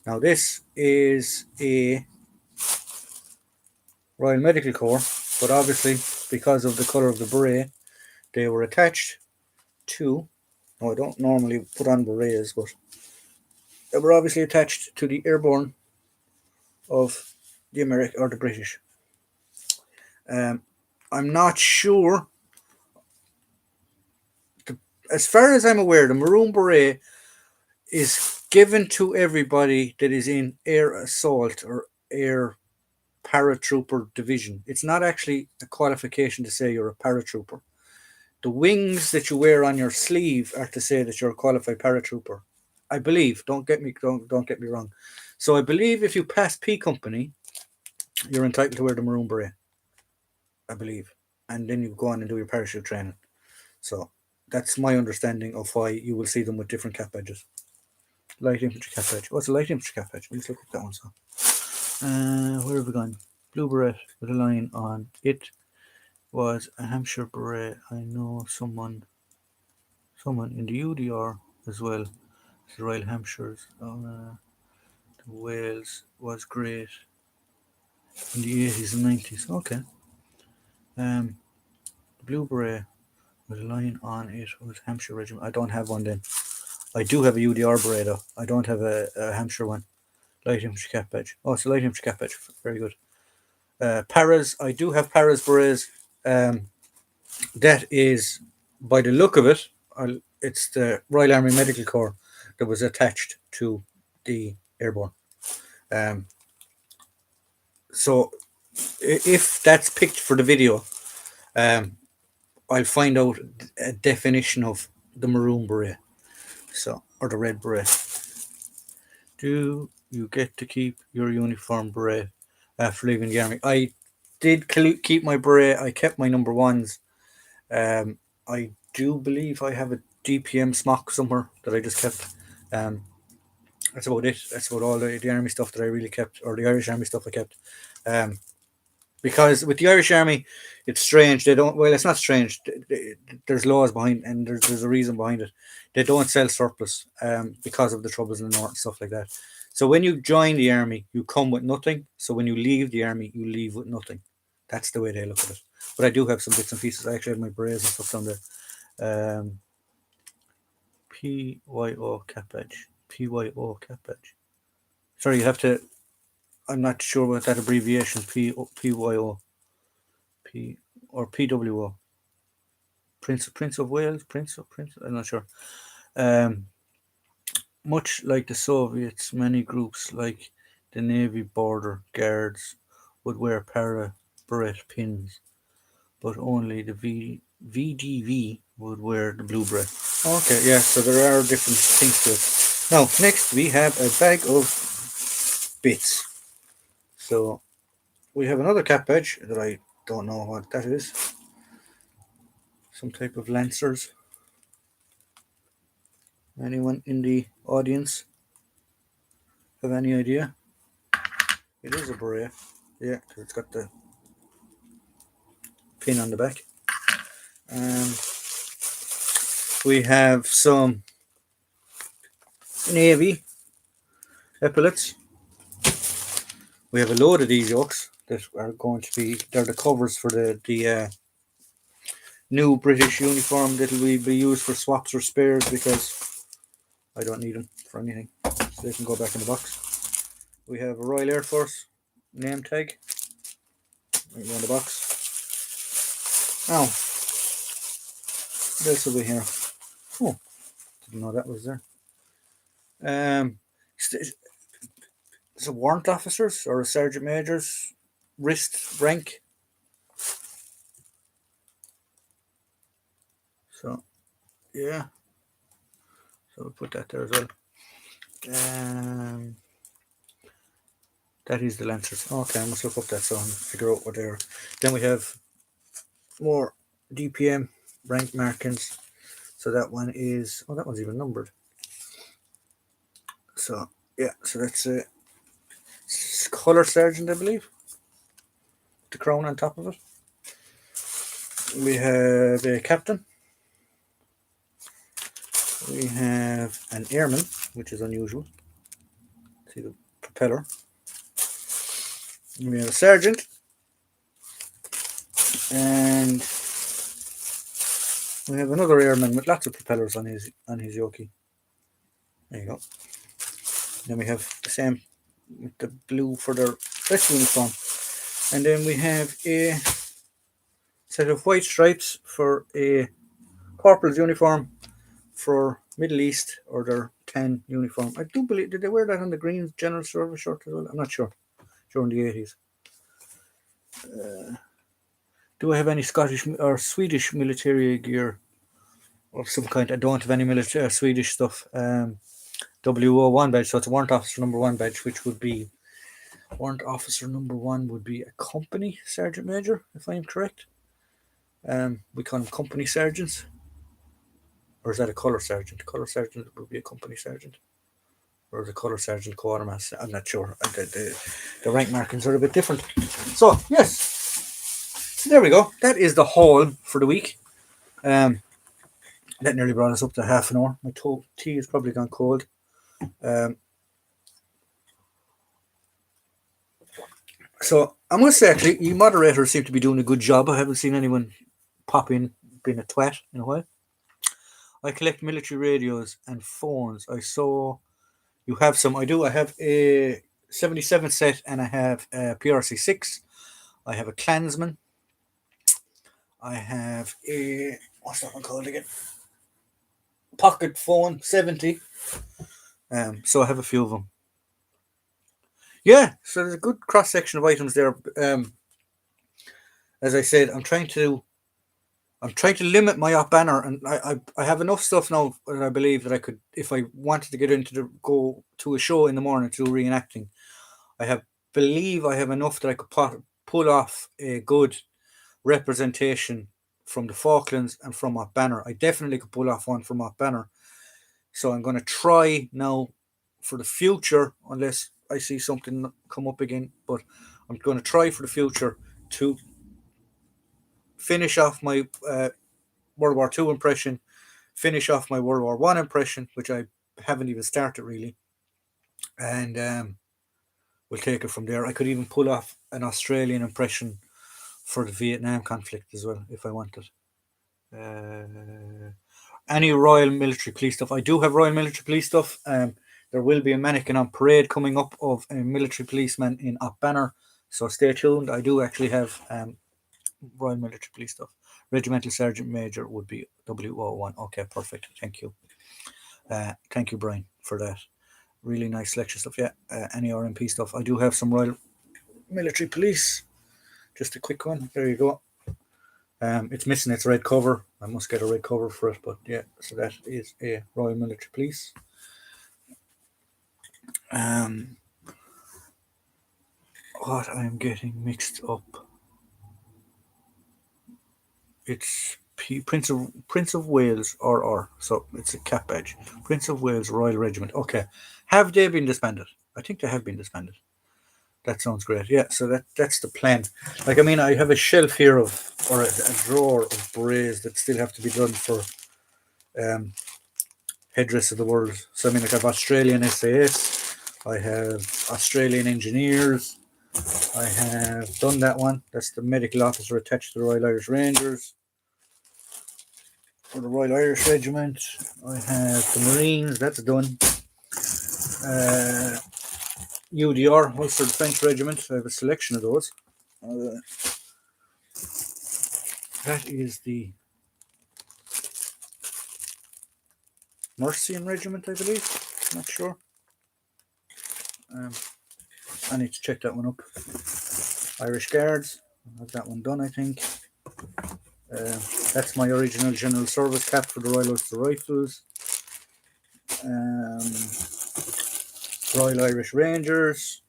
Now this is a Royal Medical Corps, but obviously because of the colour of the beret, they were attached to. I don't normally put on berets, but they were obviously attached to the airborne of the American or the British. I'm not sure. As far as I'm aware, the maroon beret is given to everybody that is in air assault or air paratrooper division. It's not actually a qualification to say you're a paratrooper. The wings that you wear on your sleeve are to say that you're a qualified paratrooper. I believe. Don't get me wrong. So I believe if you pass P Company, you're entitled to wear the maroon beret. I believe, and then you go on and do your parachute training. So that's my understanding of why you will see them with different cap badges. Light infantry cap badge. What's a light infantry cap badge? Let's look at that one. So, where have we gone? Blue beret with a line on it was a Hampshire beret. I know someone in the UDR as well. The Royal Hampshires. The Wales was great in the 80s and 90s. Okay. The blue beret with a line on it was Hampshire Regiment. I don't have one then. I do have a UDR beret though. I don't have a Hampshire one. Light infantry cap badge. Oh, it's a light infantry cap badge. Very good. Paras. I do have Paras berets. That is, by the look of it, it's the Royal Army Medical Corps that was attached to the airborne. Um, so if that's picked for the video, um, I'll find out a definition of the maroon beret, so or the red beret. Do you get to keep your uniform beret after leaving the army? I did keep my beret. I kept my number ones. I do believe I have a DPM smock somewhere that I just kept. Um, that's about it. That's about all the army stuff that I really kept, or the Irish Army stuff I kept. Um, because with the Irish Army, it's strange. They don't. Well, it's not strange. There's laws behind, and there's a reason behind it. They don't sell surplus because of the troubles in the north and stuff like that. So when you join the army, you come with nothing. So when you leave the army, you leave with nothing. That's the way they look at it. But I do have some bits and pieces. I actually have my berets and stuff down there. PYO cap edge. PYO cap edge. Sorry, you have to. I'm not sure what that abbreviation PYO P or PWO. Prince of Wales. Prince. I'm not sure. Um, much like the Soviets, many groups like the Navy Border Guards would wear para beret pins, but only the VDV would wear the blue beret. Okay, yeah, so there are different things to it. Now, next we have a bag of bits. So we have another cap badge that I don't know what that is. Some type of Lancers. Anyone in the audience have any idea? It is a beret. Yeah, because it's got the pin on the back. We have some Navy epaulets. We have a load of these yokes that are going to be, they're the covers for the new British uniform that will be used for swaps or spares, because I don't need them for anything, so they can go back in the box. We have a Royal Air Force name tag right in the box. Now, what else have we here? Oh, didn't know that was there. It's a warrant officer's or a sergeant major's wrist rank. So, yeah. So we'll put that there as well. That is the Lancers. Okay, I must look up that so I can figure out what they are. Then we have more DPM rank markings. So that one is, oh, that one's even numbered. So, yeah, so that's a colour sergeant, I believe. The crown on top of it. We have a captain. We have an airman, which is unusual. See the propeller. We have a sergeant. And we have another airman with lots of propellers on his yoki. There you go. Then we have the same with the blue for their dress uniform. And then we have a set of white stripes for a corporal's uniform for Middle East, or their 10 uniform. I do believe, did they wear that on the Green General Service shirt as well? I'm not sure. During the 80s. Do I have any Scottish or Swedish military gear of some kind? I don't have any military Swedish stuff. WO1 badge, so it's a warrant officer number 1 badge, which would be warrant officer number 1 would be a company sergeant major, if I am correct. We call them company sergeants. Or is that a colour sergeant? Colour sergeant would be a company sergeant. Or the colour sergeant quartermaster. I'm not sure. The rank markings are a bit different. So, yes. So there we go. That is the haul for the week. That nearly brought us up to half an hour. My tea has probably gone cold. So I must say, actually, you moderators seem to be doing a good job. I haven't seen anyone pop in being a twat in a while. I collect military radios and phones. I saw you have some. I do. I have a 77th set, and I have a PRC 6. I have a Klansman. I have a, what's that one called again? Pocket phone 70. So I have a few of them. Yeah, so there's a good cross section of items there. As I said, I'm trying to limit my op banner, and I have enough stuff now that I believe that I could, if I wanted to get into go to a show in the morning to do reenacting, believe I have enough that I could pull off a good representation from the Falklands and from op banner. I definitely could pull off one from op banner. So I'm going to try now for the future, unless I see something come up again, but I'm going to try for the future to finish off my World War II impression, finish off my World War One impression, which I haven't even started really, and we'll take it from there. I could even pull off an Australian impression for the Vietnam conflict as well if I wanted. Any Royal Military Police stuff? I do have Royal Military Police stuff. There will be a mannequin on parade coming up of a military policeman in op banner, so stay tuned. I do actually have Royal Military Police stuff. Regimental Sergeant Major would be W01. Okay, perfect. Thank you. Thank you, Brian, for that. Really nice selection stuff. Yeah, any RMP stuff. I do have some Royal Military Police. Just a quick one. There you go. It's missing its red cover. I must get a red cover for it, but yeah, so that is a Royal Military Police. What I'm getting mixed up. It's Prince of Wales RR, so it's a cap badge. Prince of Wales Royal Regiment. Okay, have they been disbanded? I think they have been disbanded. That sounds great. Yeah, so that's the plan. Like, I mean, I have a shelf here of, or a drawer of berets that still have to be done for headdress of the world. So I mean, like, I have Australian SAS, I have Australian engineers, I have done that one. That's the medical officer attached to the Royal Irish Rangers. For the Royal Irish Regiment, I have the Marines, that's done. UDR, Ulster Defence Regiment, I have a selection of those. That is the Mercian Regiment, I believe. Not sure. I need to check that one up. Irish Guards, I have that one done, I think. That's my original General Service cap for the Royal Ulster Rifles. Royal Irish Rangers,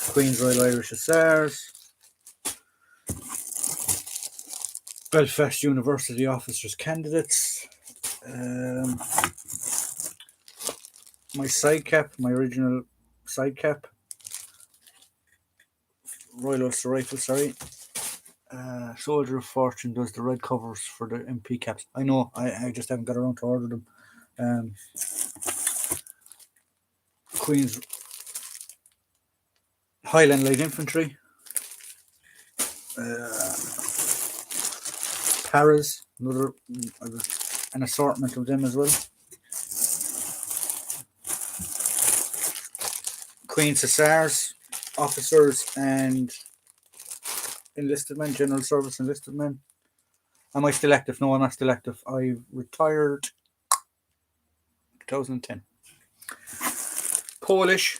Queen's Royal Irish Hussars, Belfast University Officers Candidates, my side cap, my original side cap, Royal Ulster Rifle, sorry. Soldier of Fortune does the red covers for the MP caps. I know, I just haven't got around to order them. Queen's Highland Light Infantry, Paras, another an assortment of them as well. Queen's Hussars, officers and enlisted men, general service enlisted men. Am I still active? No, I'm not still active. I retired 2010. Polish.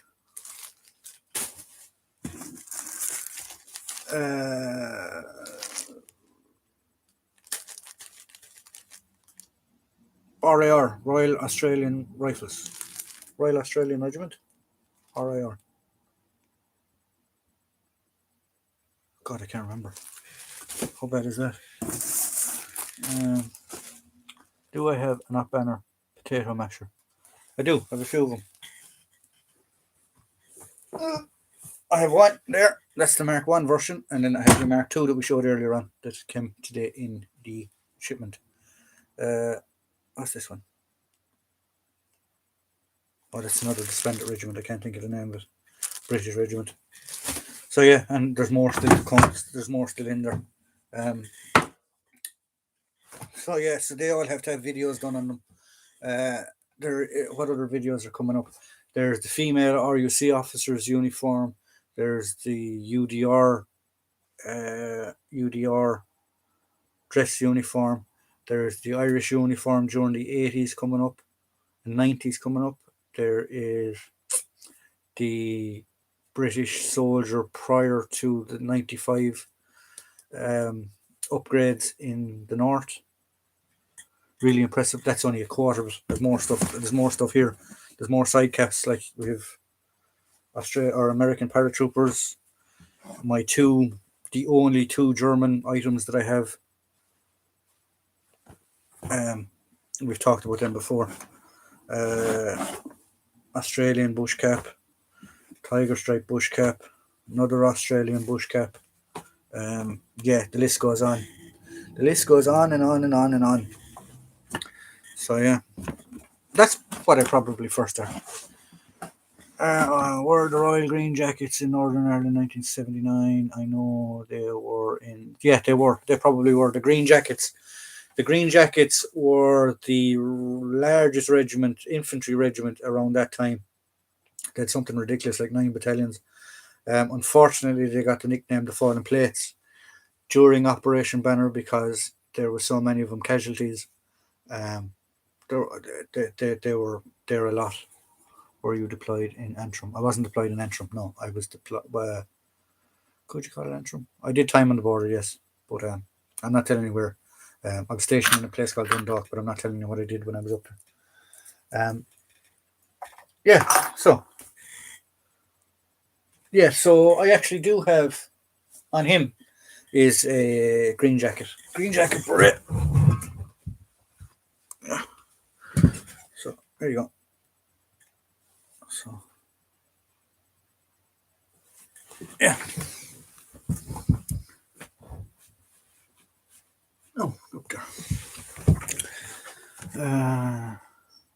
RAR, Royal Australian Rifles. Royal Australian Regiment. RAR. God, I can't remember. How bad is that? Do I have an op banner potato masher? I do. I have a few of them. I have one there. That's the Mark 1 version. And then I have the Mark 2 that we showed earlier on that came today in the shipment. What's this one? Oh, that's another disbanded regiment. I can't think of the name of it. British regiment. So yeah, and there's more still to come. There's more still in there. So yeah, so they all have to have videos done on them. What other videos are coming up? There's the female RUC officer's uniform. There's the UDR dress uniform. There's the Irish uniform during the 80s coming up, and 90s coming up. There is the British soldier prior to the 95 upgrades in the north. Really impressive. That's only a quarter of it. There's more stuff. There's more stuff here. There's more side caps. Like we have Australia or American paratroopers. The only two German items that I have. We've talked about them before. Australian bush cap, tiger stripe bush cap, another Australian bush cap. The list goes on. The list goes on and on and on and on. So yeah, that's what I probably first are. Were the Royal Green Jackets in Northern Ireland 1979? I know they were in. Yeah, they were. They probably were the Green Jackets. The Green Jackets were the largest regiment, infantry regiment around that time. They had something ridiculous like 9 battalions. Unfortunately, they got the nickname the Fallen Plates during Operation Banner because there were so many of them casualties. They were there a lot. Were you deployed in Antrim? I wasn't deployed in Antrim. No, I was deployed. Could you call it Antrim? I did time on the border, yes, but I'm not telling you where. I was stationed in a place called Dundalk, but I'm not telling you what I did when I was up there. So I actually do have on him is a green jacket beret. Yeah. So there you go. So yeah. Oh, up there.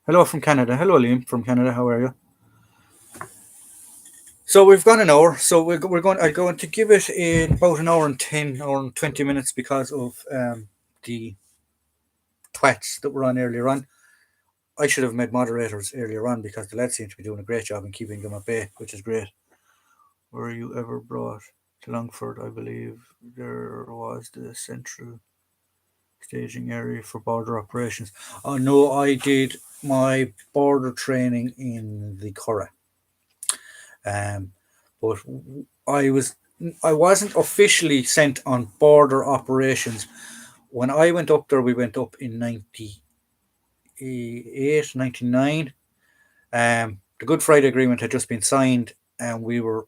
Hello from Canada. Hello, Liam from Canada. How are you? So we've gone an hour. So we're going. I'm going to give it in about an hour and 10 or 20 minutes because of the twats that were on earlier on. I should have made moderators earlier on because the lads seem to be doing a great job in keeping them at bay, which is great. Were you ever brought to Longford? I believe there was the central staging area for border operations. Oh no, I did my border training in the Curragh. But I wasn't officially sent on border operations. When I went up there, we went up in 98, 99. The Good Friday Agreement had just been signed, and we were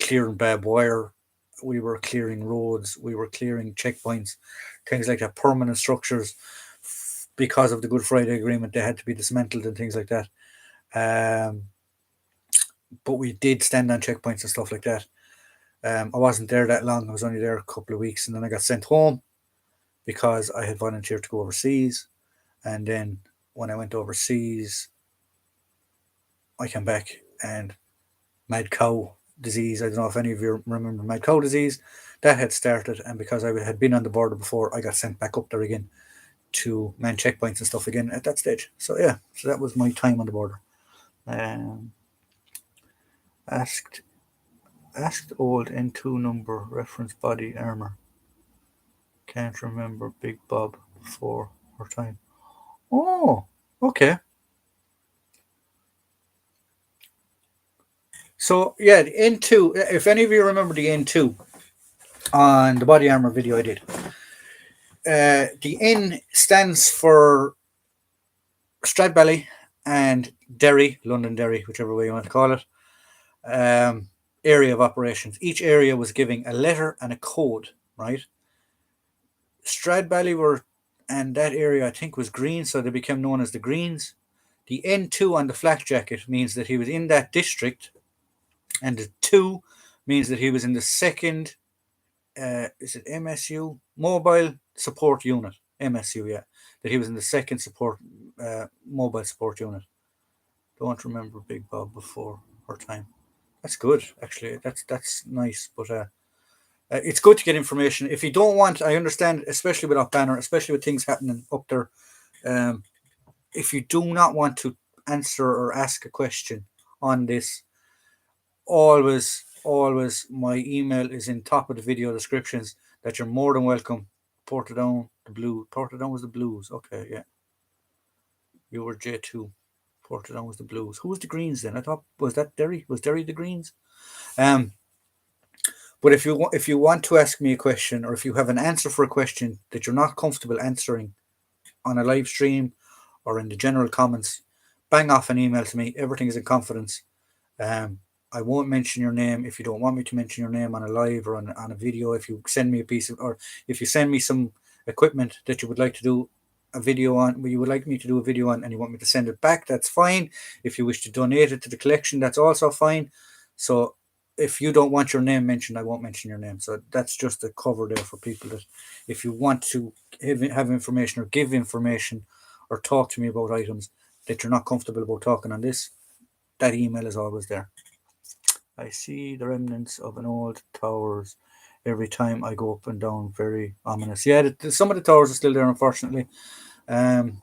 clearing barbed wire, we were clearing roads, we were clearing checkpoints, things like that, permanent structures. Because of the Good Friday Agreement, they had to be dismantled and things like that. But we did stand on checkpoints and stuff like that. I wasn't there that long. I was only there a couple of weeks, and then I got sent home because I had volunteered to go overseas. And then when I went overseas, I came back and mad cow disease. I don't know if any of you remember mad cow disease. That had started, and because I had been on the border before, I got sent back up there again to man checkpoints and stuff again at that stage. So yeah, so that was my time on the border. Asked old N2 number, reference body armor. Can't remember Big Bob before her time. Oh, okay. So yeah, the N2. If any of you remember the N2 on the body armor video I did, the N stands for Stradbally and Derry, London Derry, whichever way you want to call it. Area of operations. Each area was giving a letter and a code, right? Stradbally and that area I think was green, so they became known as the Greens. The N2 on the flak jacket means that he was in that district, and the 2 means that he was in the second, is it MSU? Mobile Support Unit. MSU, yeah. That he was in the second mobile support unit. Don't remember Big Bob before her time. That's good, actually. That's nice, but it's good to get information. If you don't want, I understand, especially with Banner, especially with things happening up there. If you do not want to answer or ask a question on this, always my email is in top of the video descriptions, that you're more than welcome. Portadown the Blues. Portadown was the Blues. Okay, yeah. You were J2. Portadown was the Blues. Who was the Greens then? I thought, was that Derry? Was Derry the Greens? Um, but if you want to ask me a question, or if you have an answer for a question that you're not comfortable answering on a live stream or in the general comments, bang off an email to me. Everything is in confidence. Um, I won't mention your name if you don't want me to mention your name on a live or on a video. If you send me a piece of, or if you send me some equipment that you would like to do a video on, you would like me to do a video on, and you want me to send it back, that's fine. If you wish to donate it to the collection, that's also fine. So if you don't want your name mentioned, I won't mention your name. So that's just a cover there for people that if you want to have information or give information or talk to me about items that you're not comfortable about talking on this, that email is always there. I see the remnants of an old towers every time I go up and down. Very ominous. Yeah, some of the towers are still there, unfortunately. Um,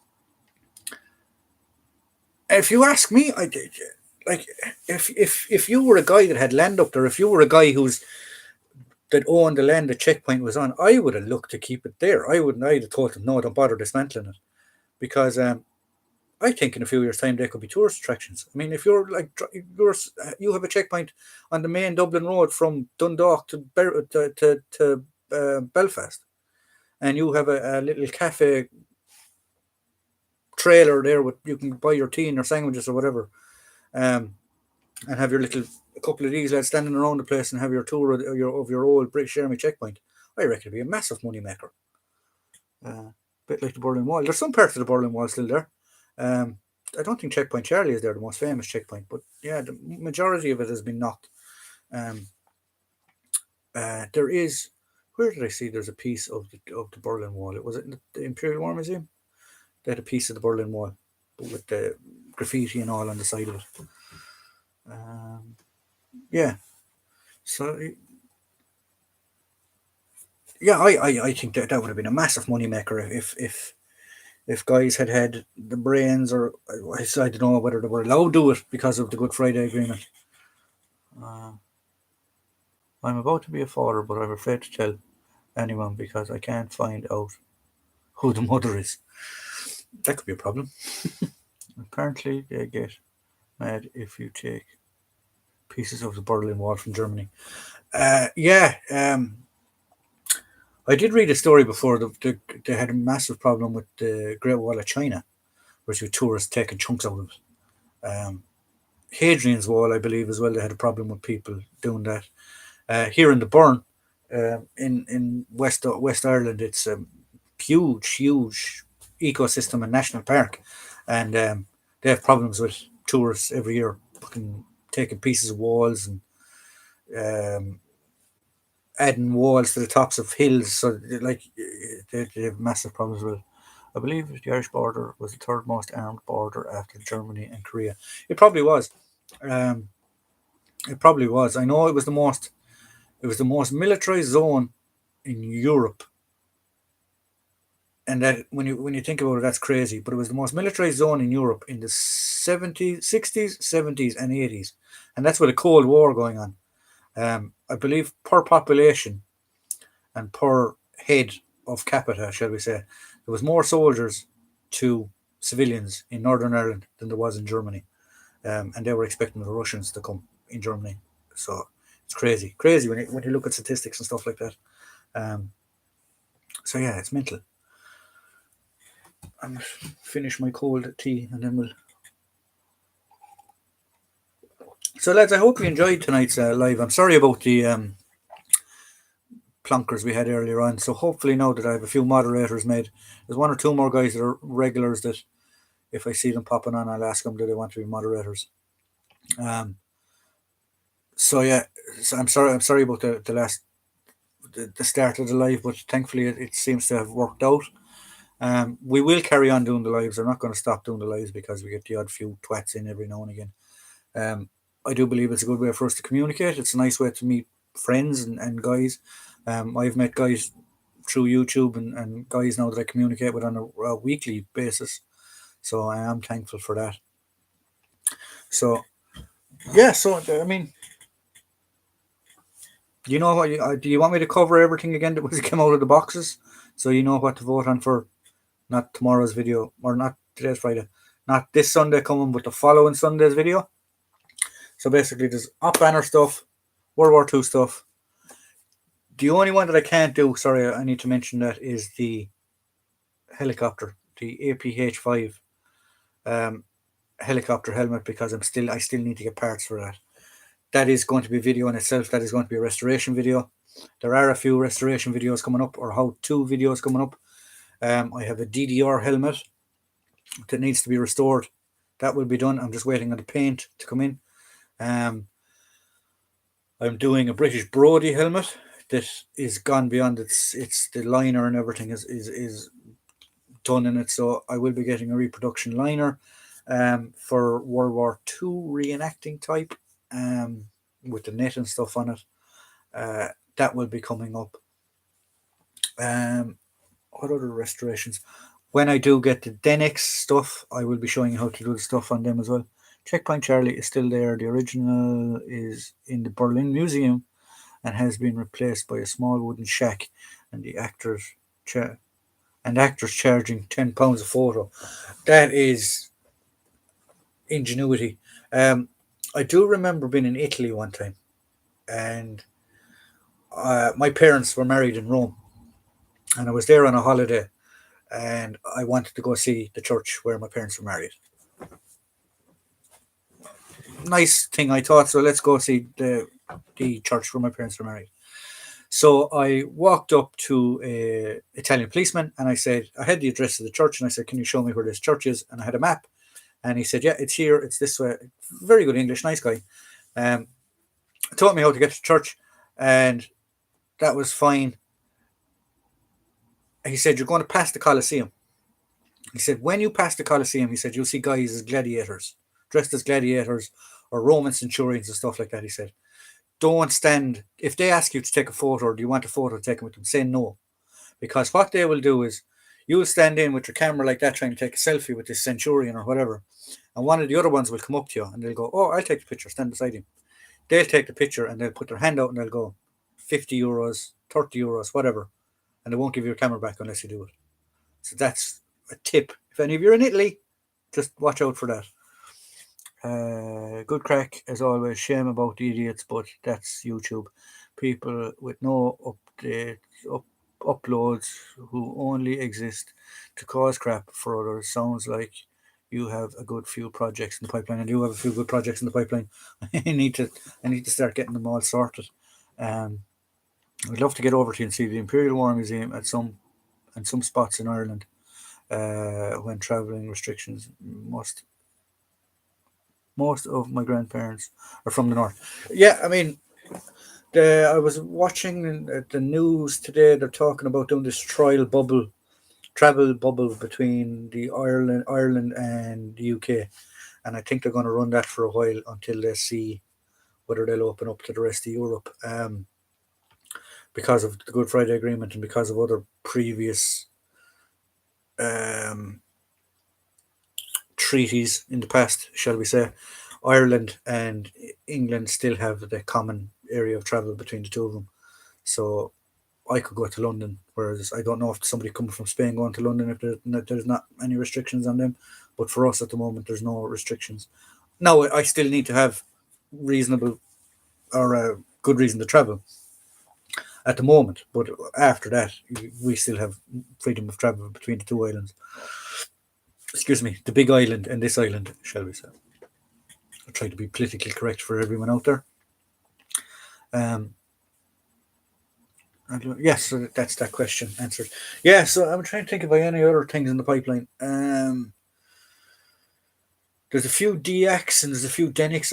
if you ask me, like if you were a guy that had land up there, if you were a guy that owned the land the checkpoint was on, I would have looked to keep it there. I'd have told them, no, don't bother dismantling it, because I think in a few years' time they could be tourist attractions. I mean, if you're like you have a checkpoint on the main Dublin road from Dundalk to Belfast, and you have a little cafe trailer there with you can buy your tea and your sandwiches or whatever, um, and have your little a couple of these lads standing around the place and have your tour of your old British Army checkpoint. I reckon it'd be a massive money maker. Bit like the Berlin Wall. There's some parts of the Berlin Wall still there. Um, I don't think Checkpoint Charlie is there, the most famous checkpoint, but yeah, the majority of it has been knocked. Um, there is. Where did I see? There's a piece of the Berlin Wall. It was in the Imperial War Museum. They had a piece of the Berlin Wall, but with the graffiti and all on the side of it. Yeah. So yeah, I think that would have been a massive money maker if guys had the brains, or I don't know whether they were allowed to do it because of the Good Friday Agreement. I'm about to be a father, but I'm afraid to tell anyone because I can't find out who the mother is. That could be a problem. Apparently, they get mad if you take pieces of the Berlin Wall from Germany. Yeah, I did read a story before that they had a massive problem with the Great Wall of China, which with tourists taking chunks out of it. Hadrian's Wall, I believe, as well. They had a problem with people doing that. Here in the Burn, in West Ireland, it's a huge ecosystem and national park, and they have problems with tourists every year, fucking taking pieces of walls and um, adding walls to the tops of hills. So they have massive problems with it. I believe the Irish border was the third most armed border after Germany and Korea. It probably was. Um, it probably was. I know it was the most. It was the most militarized zone in Europe, and that when you think about it, that's crazy. But it was the most militarized zone in Europe in the 70s, 60s, 70s, and 80s, and that's with a Cold War going on. I believe per population and per head of capita, shall we say, there was more soldiers to civilians in Northern Ireland than there was in Germany, and they were expecting the Russians to come in Germany. So it's crazy when you look at statistics and stuff like that. Um, so yeah, it's mental. I'm finish my cold tea and then we'll. So lads, I hope you enjoyed tonight's live. I'm sorry about the plonkers we had earlier on. So hopefully now that I have a few moderators made, there's one or two more guys that are regulars that if I see them popping on, I'll ask them do they want to be moderators. So yeah, so I'm sorry about the start of the live, but thankfully it seems to have worked out. We will carry on doing the lives. I'm not going to stop doing the lives because we get the odd few twats in every now and again. I do believe it's a good way for us to communicate. It's a nice way to meet friends and guys. I've met guys through YouTube and guys now that I communicate with on a weekly basis. So I am thankful for that. So Yeah. So I mean, you know what? Do you want me to cover everything again that was came out of the boxes, so you know what to vote on for? Not tomorrow's video, or not today's Friday, not this Sunday coming, but the following Sunday's video. So basically, there's up banner stuff, World War Two stuff. The only one that I can't do, sorry, I need to mention that, is the helicopter, the APH-5 um, helicopter helmet, because I still need to get parts for that. That is going to be a video in itself. That is going to be a restoration video. There are a few restoration videos coming up, or how-to videos coming up. I have a DDR helmet that needs to be restored. That will be done. I'm just waiting on the paint to come in. Um, I'm doing a British Brody helmet that is gone beyond its the liner and everything is done in it. So I will be getting a reproduction liner for World War Two reenacting type with the net and stuff on it. That will be coming up. Um, what other restorations? When I do get the Denix stuff, I will be showing you how to do the stuff on them as well. Checkpoint Charlie is still there. The original is in the Berlin Museum and has been replaced by a small wooden shack, and the actors charging £10 a photo. That is ingenuity. I do remember being in Italy one time, and my parents were married in Rome, and I was there on a holiday, and I wanted to go see the church where my parents were married. Nice thing, I thought. So let's go see the church where my parents were married. So I walked up to a Italian policeman, and I said, I had the address of the church, and I said, can you show me where this church is? And I had a map, and he said, yeah, it's here, it's this way. Very good English, nice guy. Um, taught me how to get to church, and that was fine. He said, you're going to pass the Colosseum. He said, when you pass the Colosseum, he said, you'll see guys as gladiators, dressed as gladiators or Roman centurions and stuff like that. He said, don't stand. If they ask you to take a photo or do you want a photo taken with them, say no. Because what they will do is you'll stand in with your camera like that trying to take a selfie with this centurion or whatever. And one of the other ones will come up to you and they'll go, oh, I'll take the picture, stand beside him. They'll take the picture and they'll put their hand out and they'll go, €50, €30, whatever. And they won't give you your camera back unless you do it. So that's a tip. If any of you are in Italy, just watch out for that. Good crack as always. Shame about the idiots, but that's YouTube. People with no uploads who only exist to cause crap for others. Sounds like you have a good few projects in the pipeline, and you have a few good projects in the pipeline. I need to start getting them all sorted. Um, I'd love to get over to you and see the Imperial War Museum at some spots in Ireland. When traveling restrictions, most of my grandparents are from the north. Yeah, I mean, I was watching the news today. They're talking about doing this travel bubble between the Ireland and the UK, and I think they're going to run that for a while until they see whether they'll open up to the rest of Europe. Because of the Good Friday Agreement and because of other previous um, treaties in the past, shall we say, Ireland and England still have the common area of travel between the two of them. So I could go to London, whereas I don't know if somebody coming from Spain going to London, if there's not any restrictions on them. But for us at the moment, there's no restrictions. Now, I still need to have reasonable or a good reason to travel at the moment. But after that, we still have freedom of travel between the two islands. Excuse me, the big island and this island, shall we say. I try to be politically correct for everyone out there. Um, yes, so that's that question answered. Yeah, so I'm trying to think of any other things in the pipeline. There's a few DX and there's a few Denix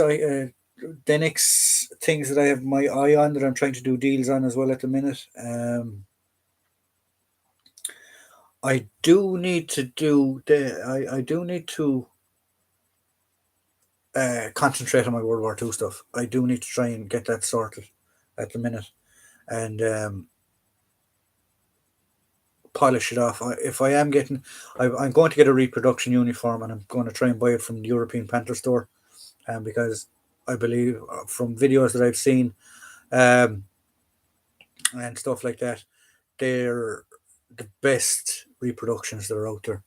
things that I have my eye on that I'm trying to do deals on as well at the minute. I do need to do I do need to concentrate on my World War Two stuff. I do need to try and get that sorted at the minute and polish it off. If I am getting, I'm going to get a reproduction uniform and I'm going to try and buy it from the European Panther store, because I believe, from videos that I've seen, um, and stuff like that. They're the best reproductions that are out there.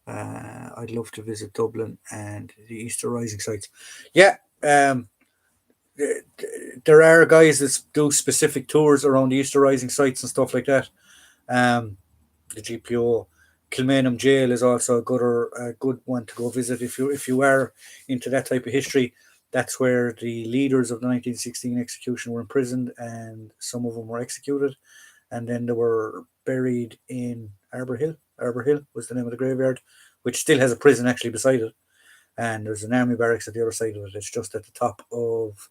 I'd love to visit Dublin and the Easter Rising sites. Yeah, there are guys that do specific tours around the Easter Rising sites and stuff like that. Um, the GPO, Kilmainham Jail is also a good one to go visit if you are into that type of history. That's where the leaders of the 1916 execution were imprisoned, and some of them were executed, and then they were buried in Arbor Hill. Arbor Hill was the name of the graveyard, which still has a prison actually beside it, and there's an army barracks at the other side of it. It's just at the top of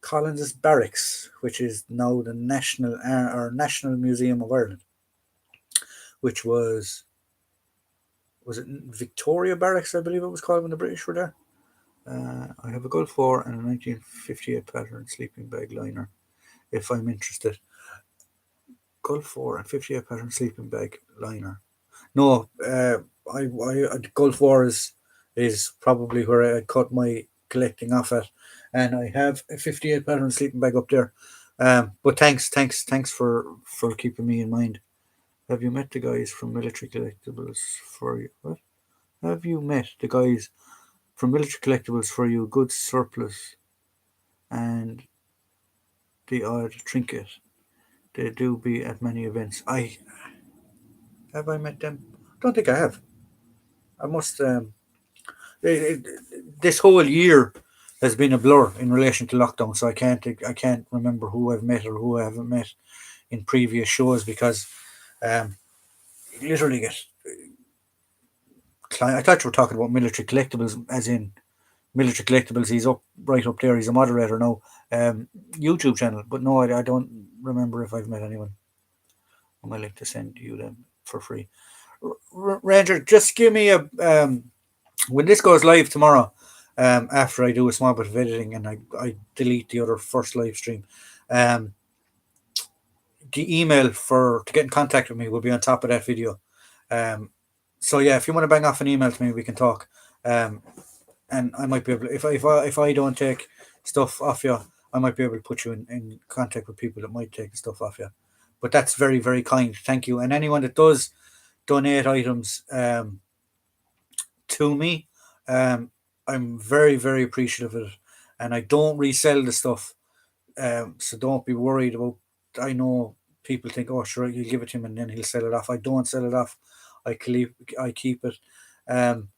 Collins's Barracks, which is now the National Museum of Ireland, which was it Victoria Barracks, I believe it was called when the British were there. I have a Gulf War and a 1958 pattern sleeping bag liner, if I'm interested. Gulf War and 58 pattern sleeping bag liner. No, Gulf War is probably where I cut my collecting off at, and I have a 58 pattern sleeping bag up there. But thanks for keeping me in mind. Have you met the guys from Military Collectibles for you? What? Have you met the guys from Military Collectibles for you? Good surplus and the odd trinket. They do be at many events. I met them? Don't think I have. I must. This whole year has been a blur in relation to lockdown, so I can't remember who I've met or who I haven't met in previous shows because um, you literally get. I thought you were talking about Military Collectibles, as in Military Collectibles. He's up right up there. He's a moderator now. YouTube channel, but no, I don't remember if I've met anyone. I might like to send you them for free. Ranger, just give me a when this goes live tomorrow. After I do a small bit of editing and I delete the other first live stream, um, the email for to get in contact with me will be on top of that video. Um, so yeah, if you want to bang off an email to me, we can talk. Um, and I might be able if I don't take stuff off you, I might be able to put you in contact with people that might take stuff off you. But that's very, very kind. Thank you. And anyone that does donate items to me, um, I'm very, very appreciative of it. And I don't resell the stuff. So don't be worried about. I know people think, oh, sure, you give it to him and then he'll sell it off. I don't sell it off. I keep it. Um,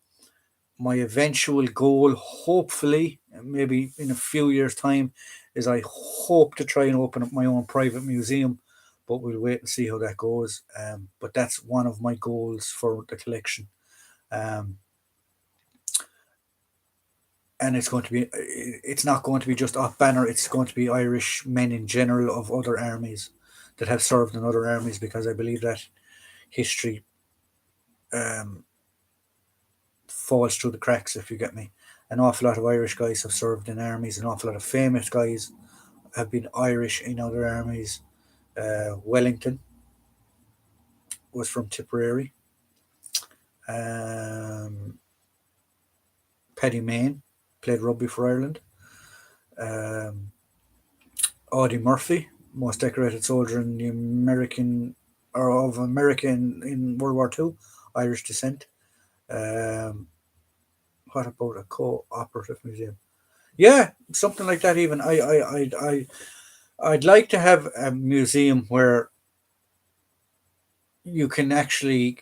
my eventual goal, hopefully, maybe in a few years' time, is I hope to try and open up my own private museum, but we'll wait and see how that goes. But that's one of my goals for the collection. Um, and it's not going to be just off banner, it's going to be Irish men in general of other armies that have served in other armies because I believe that history um, falls through the cracks, if you get me. An awful lot of Irish guys have served in armies. An awful lot of famous guys have been Irish in other armies. Wellington was from Tipperary. Um, Paddy Mayne played rugby for Ireland. Um, Audie Murphy, most decorated soldier in the American or of America in World War II, Irish descent. Um, what about a cooperative museum? Yeah, something like that. Even I'd like to have a museum where you can actually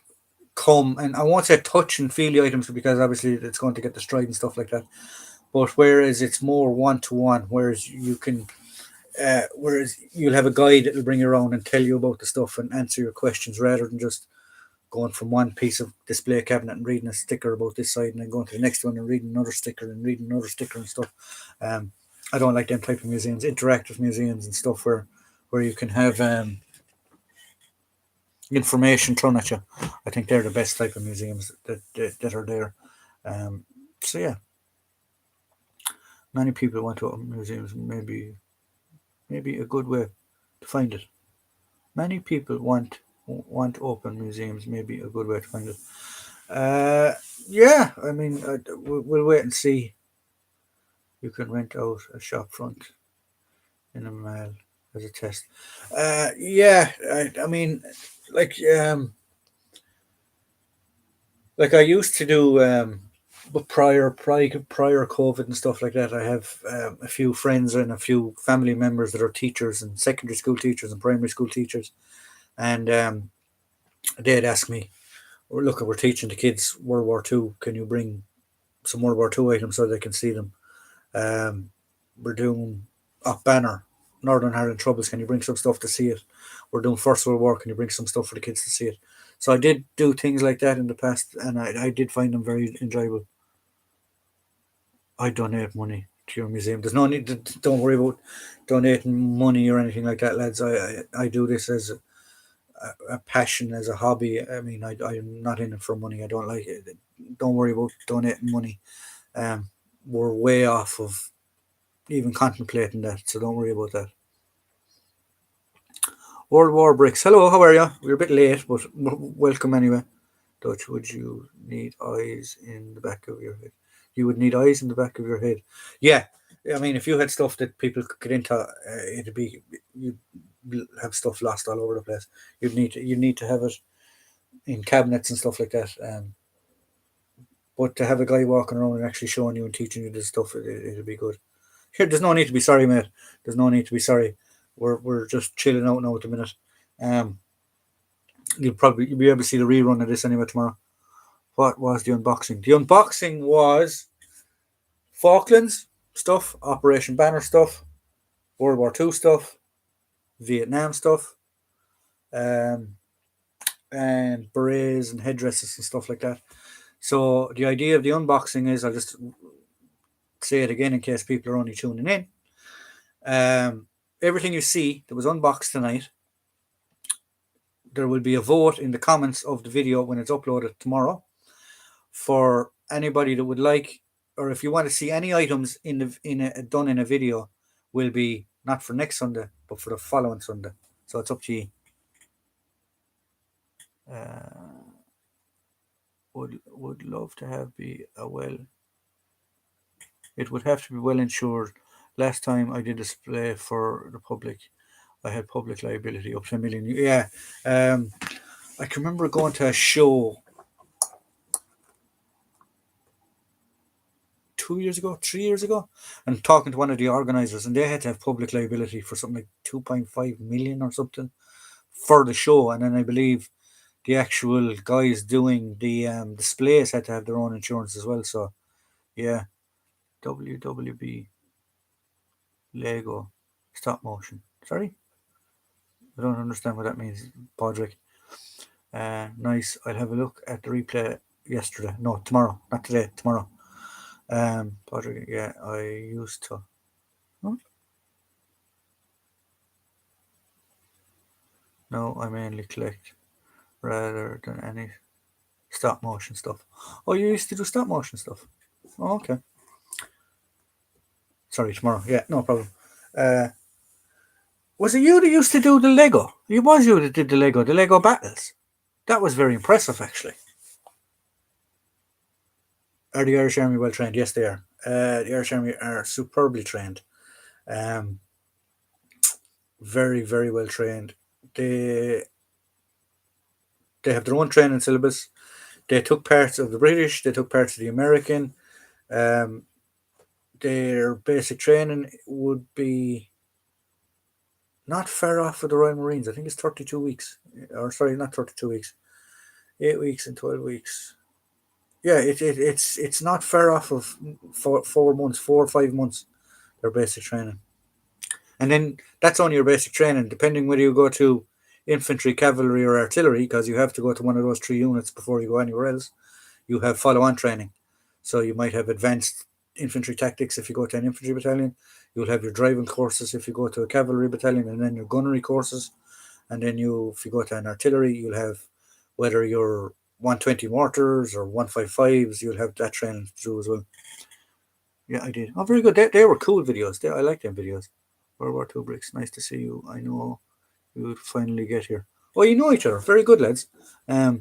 come and I won't say touch and feel the items because obviously it's going to get destroyed and stuff like that. But whereas it's more one to one, whereas you'll have a guide that will bring you around and tell you about the stuff and answer your questions rather than just going from one piece of display cabinet and reading a sticker about this side and then going to the next one and reading another sticker and reading another sticker and stuff. I don't like them type of museums, interactive museums and stuff where you can have information thrown at you. I think they're the best type of museums that are there. Um, so yeah, many people want to open museums. Maybe a good way to find it. Many people want open museums. Maybe a good way to find it. Yeah, I mean, we'll wait and see You can rent out a shop front in a mall as a test. Yeah, I mean, like like I used to do, but prior COVID and stuff like that. I have a few friends and a few family members that are teachers and secondary school teachers and primary school teachers, and they'd ask me, "Well, look, we're teaching the kids World War II. Can you bring some World War II items so they can see them?" Um, we're doing Banner, Northern Ireland Troubles. Can you bring some stuff to see it? We're doing First World War. Can you bring some stuff for the kids to see it? So I did do things like that in the past, and I did find them very enjoyable. I donate money to your museum. There's no need. Don't worry about donating money or anything like that, lads. I do this as a passion, as a hobby. I mean, I'm not in it for money. I don't like it. Don't worry about donating money. Um, we're way off of even contemplating that, so don't worry about that. World War bricks. Hello, how are you? We're a bit late, but welcome anyway. Dutch, would you need eyes in the back of your head? You would need eyes in the back of your head. Yeah, I mean, if you had stuff that people could get into, it'd be you'd have stuff lost all over the place. You need to have it in cabinets and stuff like that. But to have a guy walking around and actually showing you and teaching you this stuff, it'd be good. Here, there's no need to be sorry, mate. There's no need to be sorry. We're just chilling out now at the minute. Um, you'll be able to see the rerun of this anyway tomorrow. What was the unboxing? The unboxing was Falklands stuff, Operation Banner stuff, World War II stuff, Vietnam stuff, um, and berets and headdresses and stuff like that. So the idea of the unboxing is, I'll just say it again in case people are only tuning in. Everything you see that was unboxed tonight, there will be a vote in the comments of the video when it's uploaded tomorrow for anybody that would like, or if you want to see any items done in a video, will be not for next Sunday but for the following Sunday. So it's up to you. Would love to have be a well. It would have to be well insured. Last time I did display for the public, I had public liability up to a million. Yeah, I can remember going to a show 2 years ago, 3 years ago, and talking to one of the organizers, and they had to have public liability for something like 2.5 million or something for the show. And then I believe the actual guys doing the displays had to have their own insurance as well. So, yeah, WWB Lego stop motion. Sorry, I don't understand what that means, Podrick. Nice. I'll have a look at the replay yesterday. No, tomorrow, not today. Tomorrow. Podrick. Yeah, I used to. Huh? No, I mainly collect rather than any stop motion stuff. Oh, you used to do stop motion stuff. Oh, okay. Sorry, tomorrow. Yeah, no problem. Uh, was it you that used to do the Lego? It was you that did the Lego battles. That was very impressive, actually. Are the Irish Army well trained? Yes, they are. The Irish Army are superbly trained. Um, very, very well trained. They they have their own training syllabus. They took parts of the British. They took parts of the American. Um, their basic training would be not far off of the Royal Marines. I think it's 32 weeks. Or sorry, not 32 weeks. 8 weeks and 12 weeks. Yeah, it's not far off of 4 months, 4 or 5 months, their basic training. And then that's only your basic training, depending whether you go to infantry, cavalry, or artillery, because you have to go to one of those three units before you go anywhere else. You have follow on training. So you might have advanced infantry tactics if you go to an infantry battalion. You'll have your driving courses if you go to a cavalry battalion, and then your gunnery courses. And then if you go to an artillery, you'll have, whether you're 120 mortars or 155s, you'll have that training to do as well. Yeah, I did. Oh, very good. They were cool videos. I like them videos. World War II bricks. Nice to see you. I know you would finally get here. Oh, you know each other. Very good, lads. Yeah,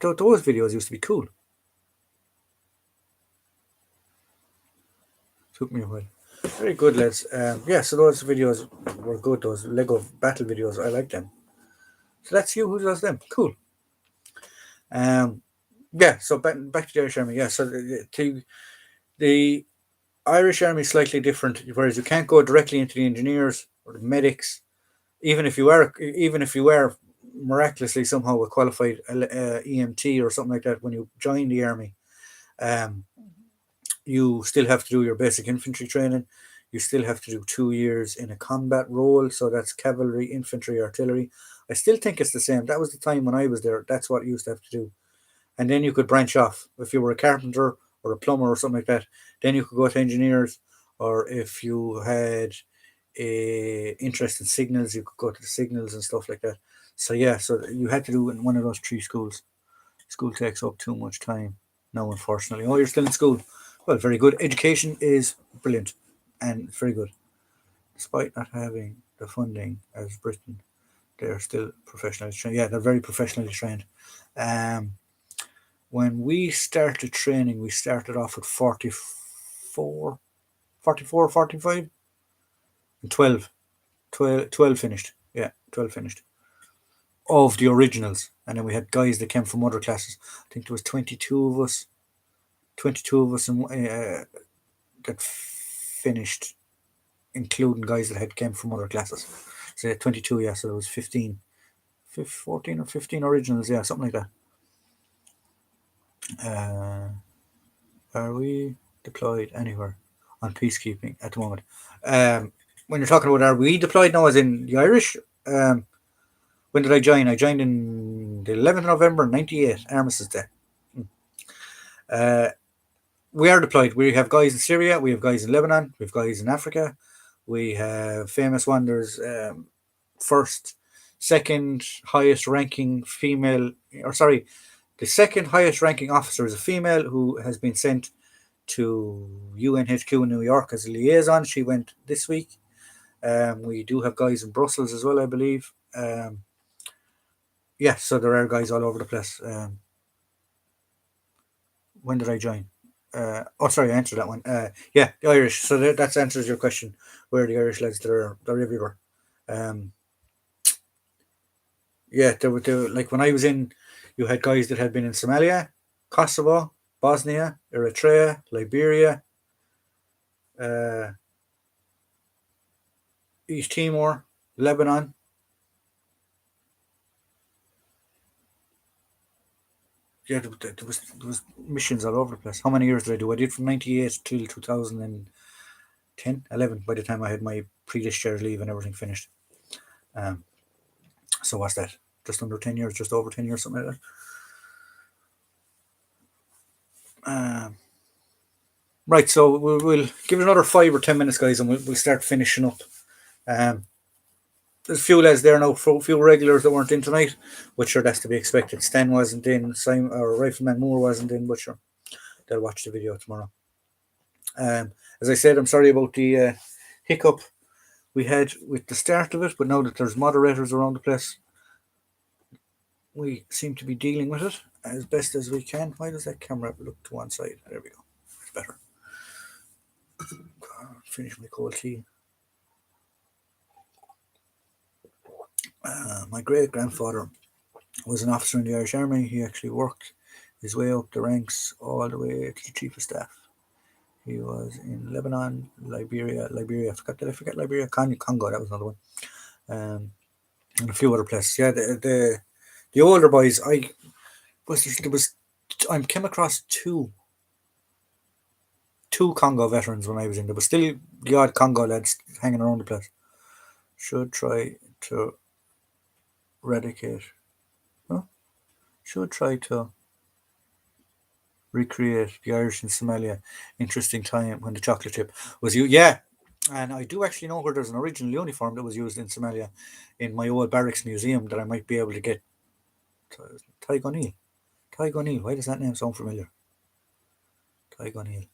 those videos used to be cool. Took me a while. Very good, lads. Yeah, so those videos were good. Those Lego battle videos, I like them. So that's you who does them. Cool. Um, yeah. So back to the Irish Army. Yeah. So the Irish Army is slightly different, whereas you can't go directly into the engineers or the medics, even if you were miraculously somehow a qualified EMT or something like that when you join the army. Um, you still have to do your basic infantry training. You still have to do 2 years in a combat role, so that's cavalry, infantry, artillery. I still think it's the same. That was the time when I was there. That's what you used to have to do, and then you could branch off. If you were a carpenter or a plumber or something like that, then you could go to engineers, or if you had a interest in signals, you could go to the signals and stuff like that. So yeah, so you had to do it in one of those three schools. School takes up too much time now, unfortunately. Oh, you're still in school. Well, very good. Education is brilliant and very good. Despite not having the funding as Britain, they are still professionally trained. Yeah, they're very professionally trained. Um, when we started training, we started off at 44, 44, 45, and 12. 12 finished. Yeah, 12 finished. Of the originals. And then we had guys that came from other classes. I think there was 22 of us. 22 of us that finished, including guys that had came from other classes. So 22, yeah, so there was 15. 14 or 15 originals, yeah, something like that. Are we deployed anywhere on peacekeeping at the moment? When you're talking about are we deployed now, as in the Irish, when did I join? I joined in the 11th of November 98, Armistice Day. Uh, we are deployed. We have guys in Syria, we have guys in Lebanon, we have guys in Africa, we have famous wonders. First, second highest ranking female, or sorry, the second highest ranking officer is a female who has been sent to UNHQ in New York as a liaison. She went this week. We do have guys in Brussels as well, I believe. Yeah, so there are guys all over the place. When did I join? Oh, sorry, I answered that one. Yeah, the Irish. So that answers your question. Where are the Irish lads? They're everywhere. Um, yeah, there were like when I was in, you had guys that had been in Somalia, Kosovo, Bosnia, Eritrea, Liberia, uh, East Timor, Lebanon. Yeah, there was missions all over the place. How many years did I do? I did from 98 till 2010, 11. By the time I had my pre-discharge leave and everything finished. Um, so what's that? Just under 10 years, just over 10 years, something like that. Right, so we'll give it another 5 or 10 minutes, guys, and we'll start finishing up. Um, there's a few lads there now, a few regulars that weren't in tonight, but sure, that's to be expected. Stan wasn't in, Simon or Rifleman Moore wasn't in, but sure, they'll watch the video tomorrow. As I said, I'm sorry about the hiccup we had with the start of it, but now that there's moderators around the place, we seem to be dealing with it as best as we can. Why does that camera look to one side? There we go. It's better. Finish my cold tea. My great grandfather was an officer in the Irish Army. He actually worked his way up the ranks all the way to the chief of staff. He was in Lebanon, Liberia. I forget Liberia. Congo, that was another one. And a few other places. Yeah, the older boys. I came across two Congo veterans when I was in. There was still the odd Congo lads hanging around the place. Should try to eradicate. Huh? Should try to recreate the Irish in Somalia. Interesting time when the chocolate chip was you. Yeah, and I do actually know where there's an original uniform that was used in Somalia in my old barracks museum that I might be able to get. Tyg O'Neill. Tyg O'Neill. Why does that name sound familiar? Tyg O'Neill.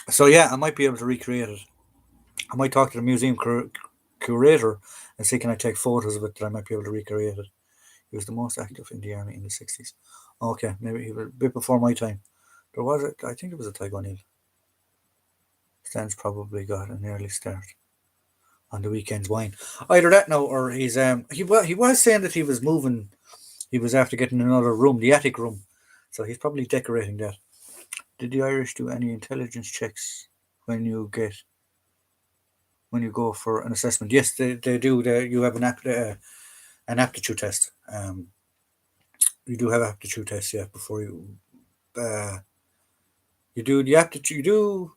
So yeah, I might be able to recreate it. I might talk to the museum curator and see can I take photos of it that I might be able to recreate it. He was the most active in the army in the 60s. Okay, maybe he was a bit before my time. There was I think it was a Tyg O'Neill. Stan's probably got an early start on the weekends wine. Either that now, or he was saying that he was moving. He was after getting another room, the attic room, so he's probably decorating that. Did the Irish do any intelligence checks when you get when you go for an assessment? Yes, they do. You have an aptitude test. You do have aptitude tests, yeah, before uh, you do the aptitude. You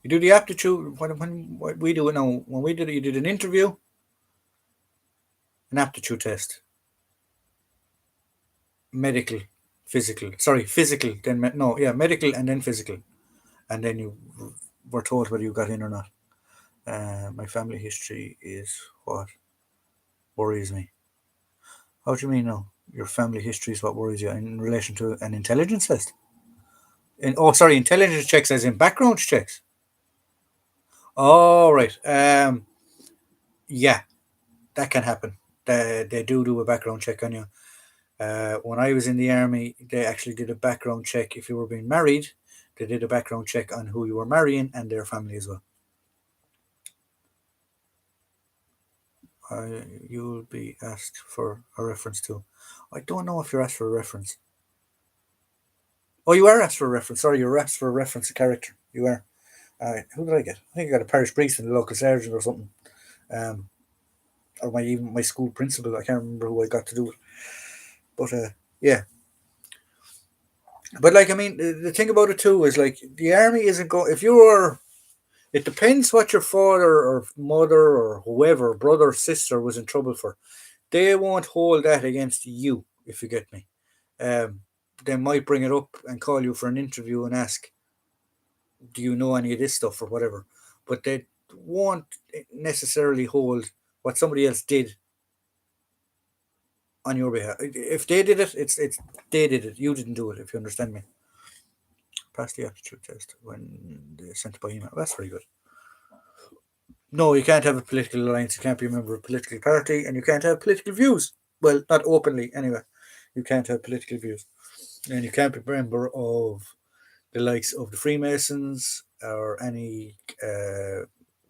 do the aptitude when what we do it now. When we did it, you did an interview, an aptitude test, medical, physical. Sorry, physical. Then no, yeah, medical and then physical, and then you were told whether you got in or not. My family history is what worries me. How do you mean now? Your family history is what worries you in relation to an intelligence test? Sorry, intelligence checks as in background checks. Oh, right. Yeah, that can happen. They do a background check on you. When I was in the army, they actually did a background check if you were being married. They did a background check on who you were marrying and their family as well. You'll be asked for a reference too. I don't know if you're asked for a reference. Oh, you are asked for a reference. Sorry, you're asked for a reference, a character. You are. Who did I get? I think I got a parish priest and a local sergeant or something. Um, or even my school principal. I can't remember who I got to do it. But yeah. But like, I mean, the thing about it too is like the army isn't going. If you are, it depends what your father or mother or whoever, brother or sister was in trouble for. They won't hold that against you, if you get me. Um, they might bring it up and call you for an interview and ask, "Do you know any of this stuff or whatever?" But they won't necessarily hold what somebody else did on your behalf. If they did it, it's they did it. You didn't do it. If you understand me. Pass the aptitude test when they sent it by email. That's very good. No, you can't have a political alliance. You can't be a member of a political party, and you can't have political views. Well, not openly, anyway. You can't have political views, and you can't be a member of the likes of the Freemasons or any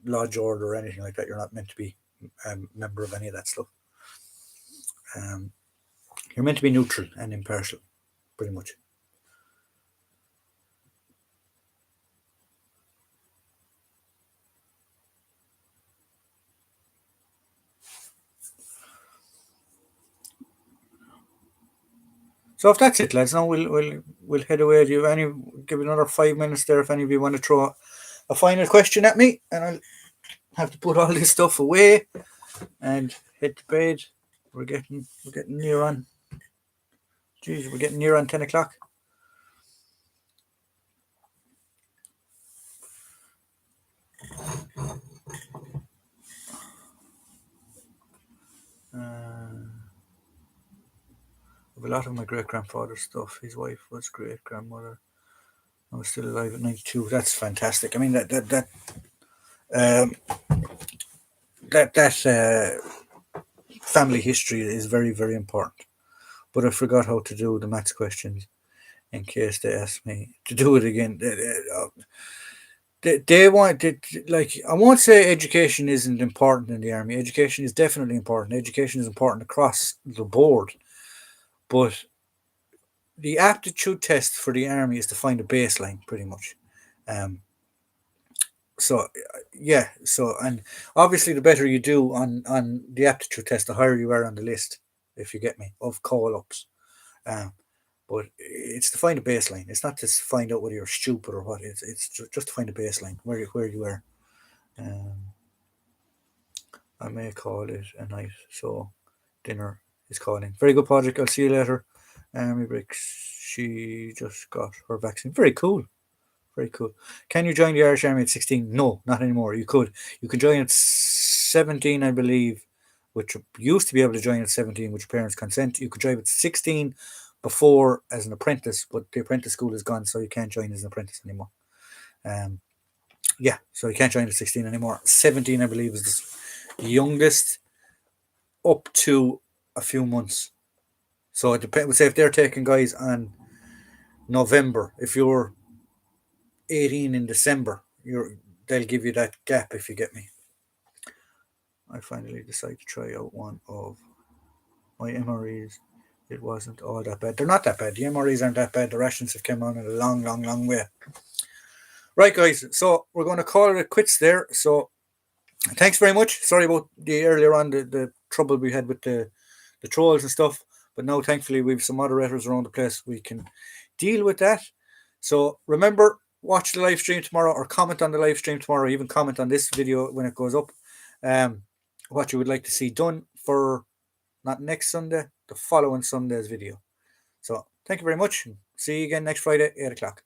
lodge order or anything like that. You're not meant to be a member of any of that stuff. Um, you're meant to be neutral and impartial, pretty much. So if that's it, lads, now we'll head away. Do you have any? Give it another 5 minutes there if any of you want to throw a final question at me, and I'll have to put all this stuff away and head to bed. We're getting near on. Geez, we're getting near on 10 o'clock. A lot of my great grandfather's stuff. His wife was great grandmother. I was still alive at 92. That's fantastic. I mean um, that family history is very very important. But I forgot how to do the maths questions in case they ask me to do it again. They want it, like, I won't say education isn't important in the army. Education is definitely important. Education is important across the board. But the aptitude test for the army is to find a baseline, pretty much. Um, so yeah, and obviously the better you do on the aptitude test, the higher you are on the list, if you get me, of call ups. Um, but it's to find a baseline. It's not to find out whether you're stupid or what. It's just to find a baseline where you are. Um, I may call it a night. So dinner is calling. Very good, project. I'll see you later. Army Bricks. She just got her vaccine. Very cool. Very cool. Can you join the Irish Army at 16? No, not anymore. You could. You can join at 17, I believe, which you used to be able to join at 17 with your parents' consent. You could join at 16 before as an apprentice, but the apprentice school is gone, so you can't join as an apprentice anymore. Um, yeah, so you can't join at 16 anymore. 17, I believe, is the youngest up to a few months. So it depends. Say if they're taking guys on November, if you're 18 in December. They'll give you that gap if you get me. I finally decided to try out one of my MREs. It wasn't all that bad. They're not that bad. The MREs aren't that bad. The rations have come on in a long, long, long way. Right, guys. So we're going to call it quits there. So thanks very much. Sorry about the earlier on the trouble we had with the trolls and stuff. But now, thankfully, we've some moderators around the place. We can deal with that. So remember, watch the live stream tomorrow or comment on the live stream tomorrow. Even comment on this video when it goes up. What you would like to see done for not next Sunday, the following Sunday's video. So thank you very much. See you again next Friday, 8 o'clock.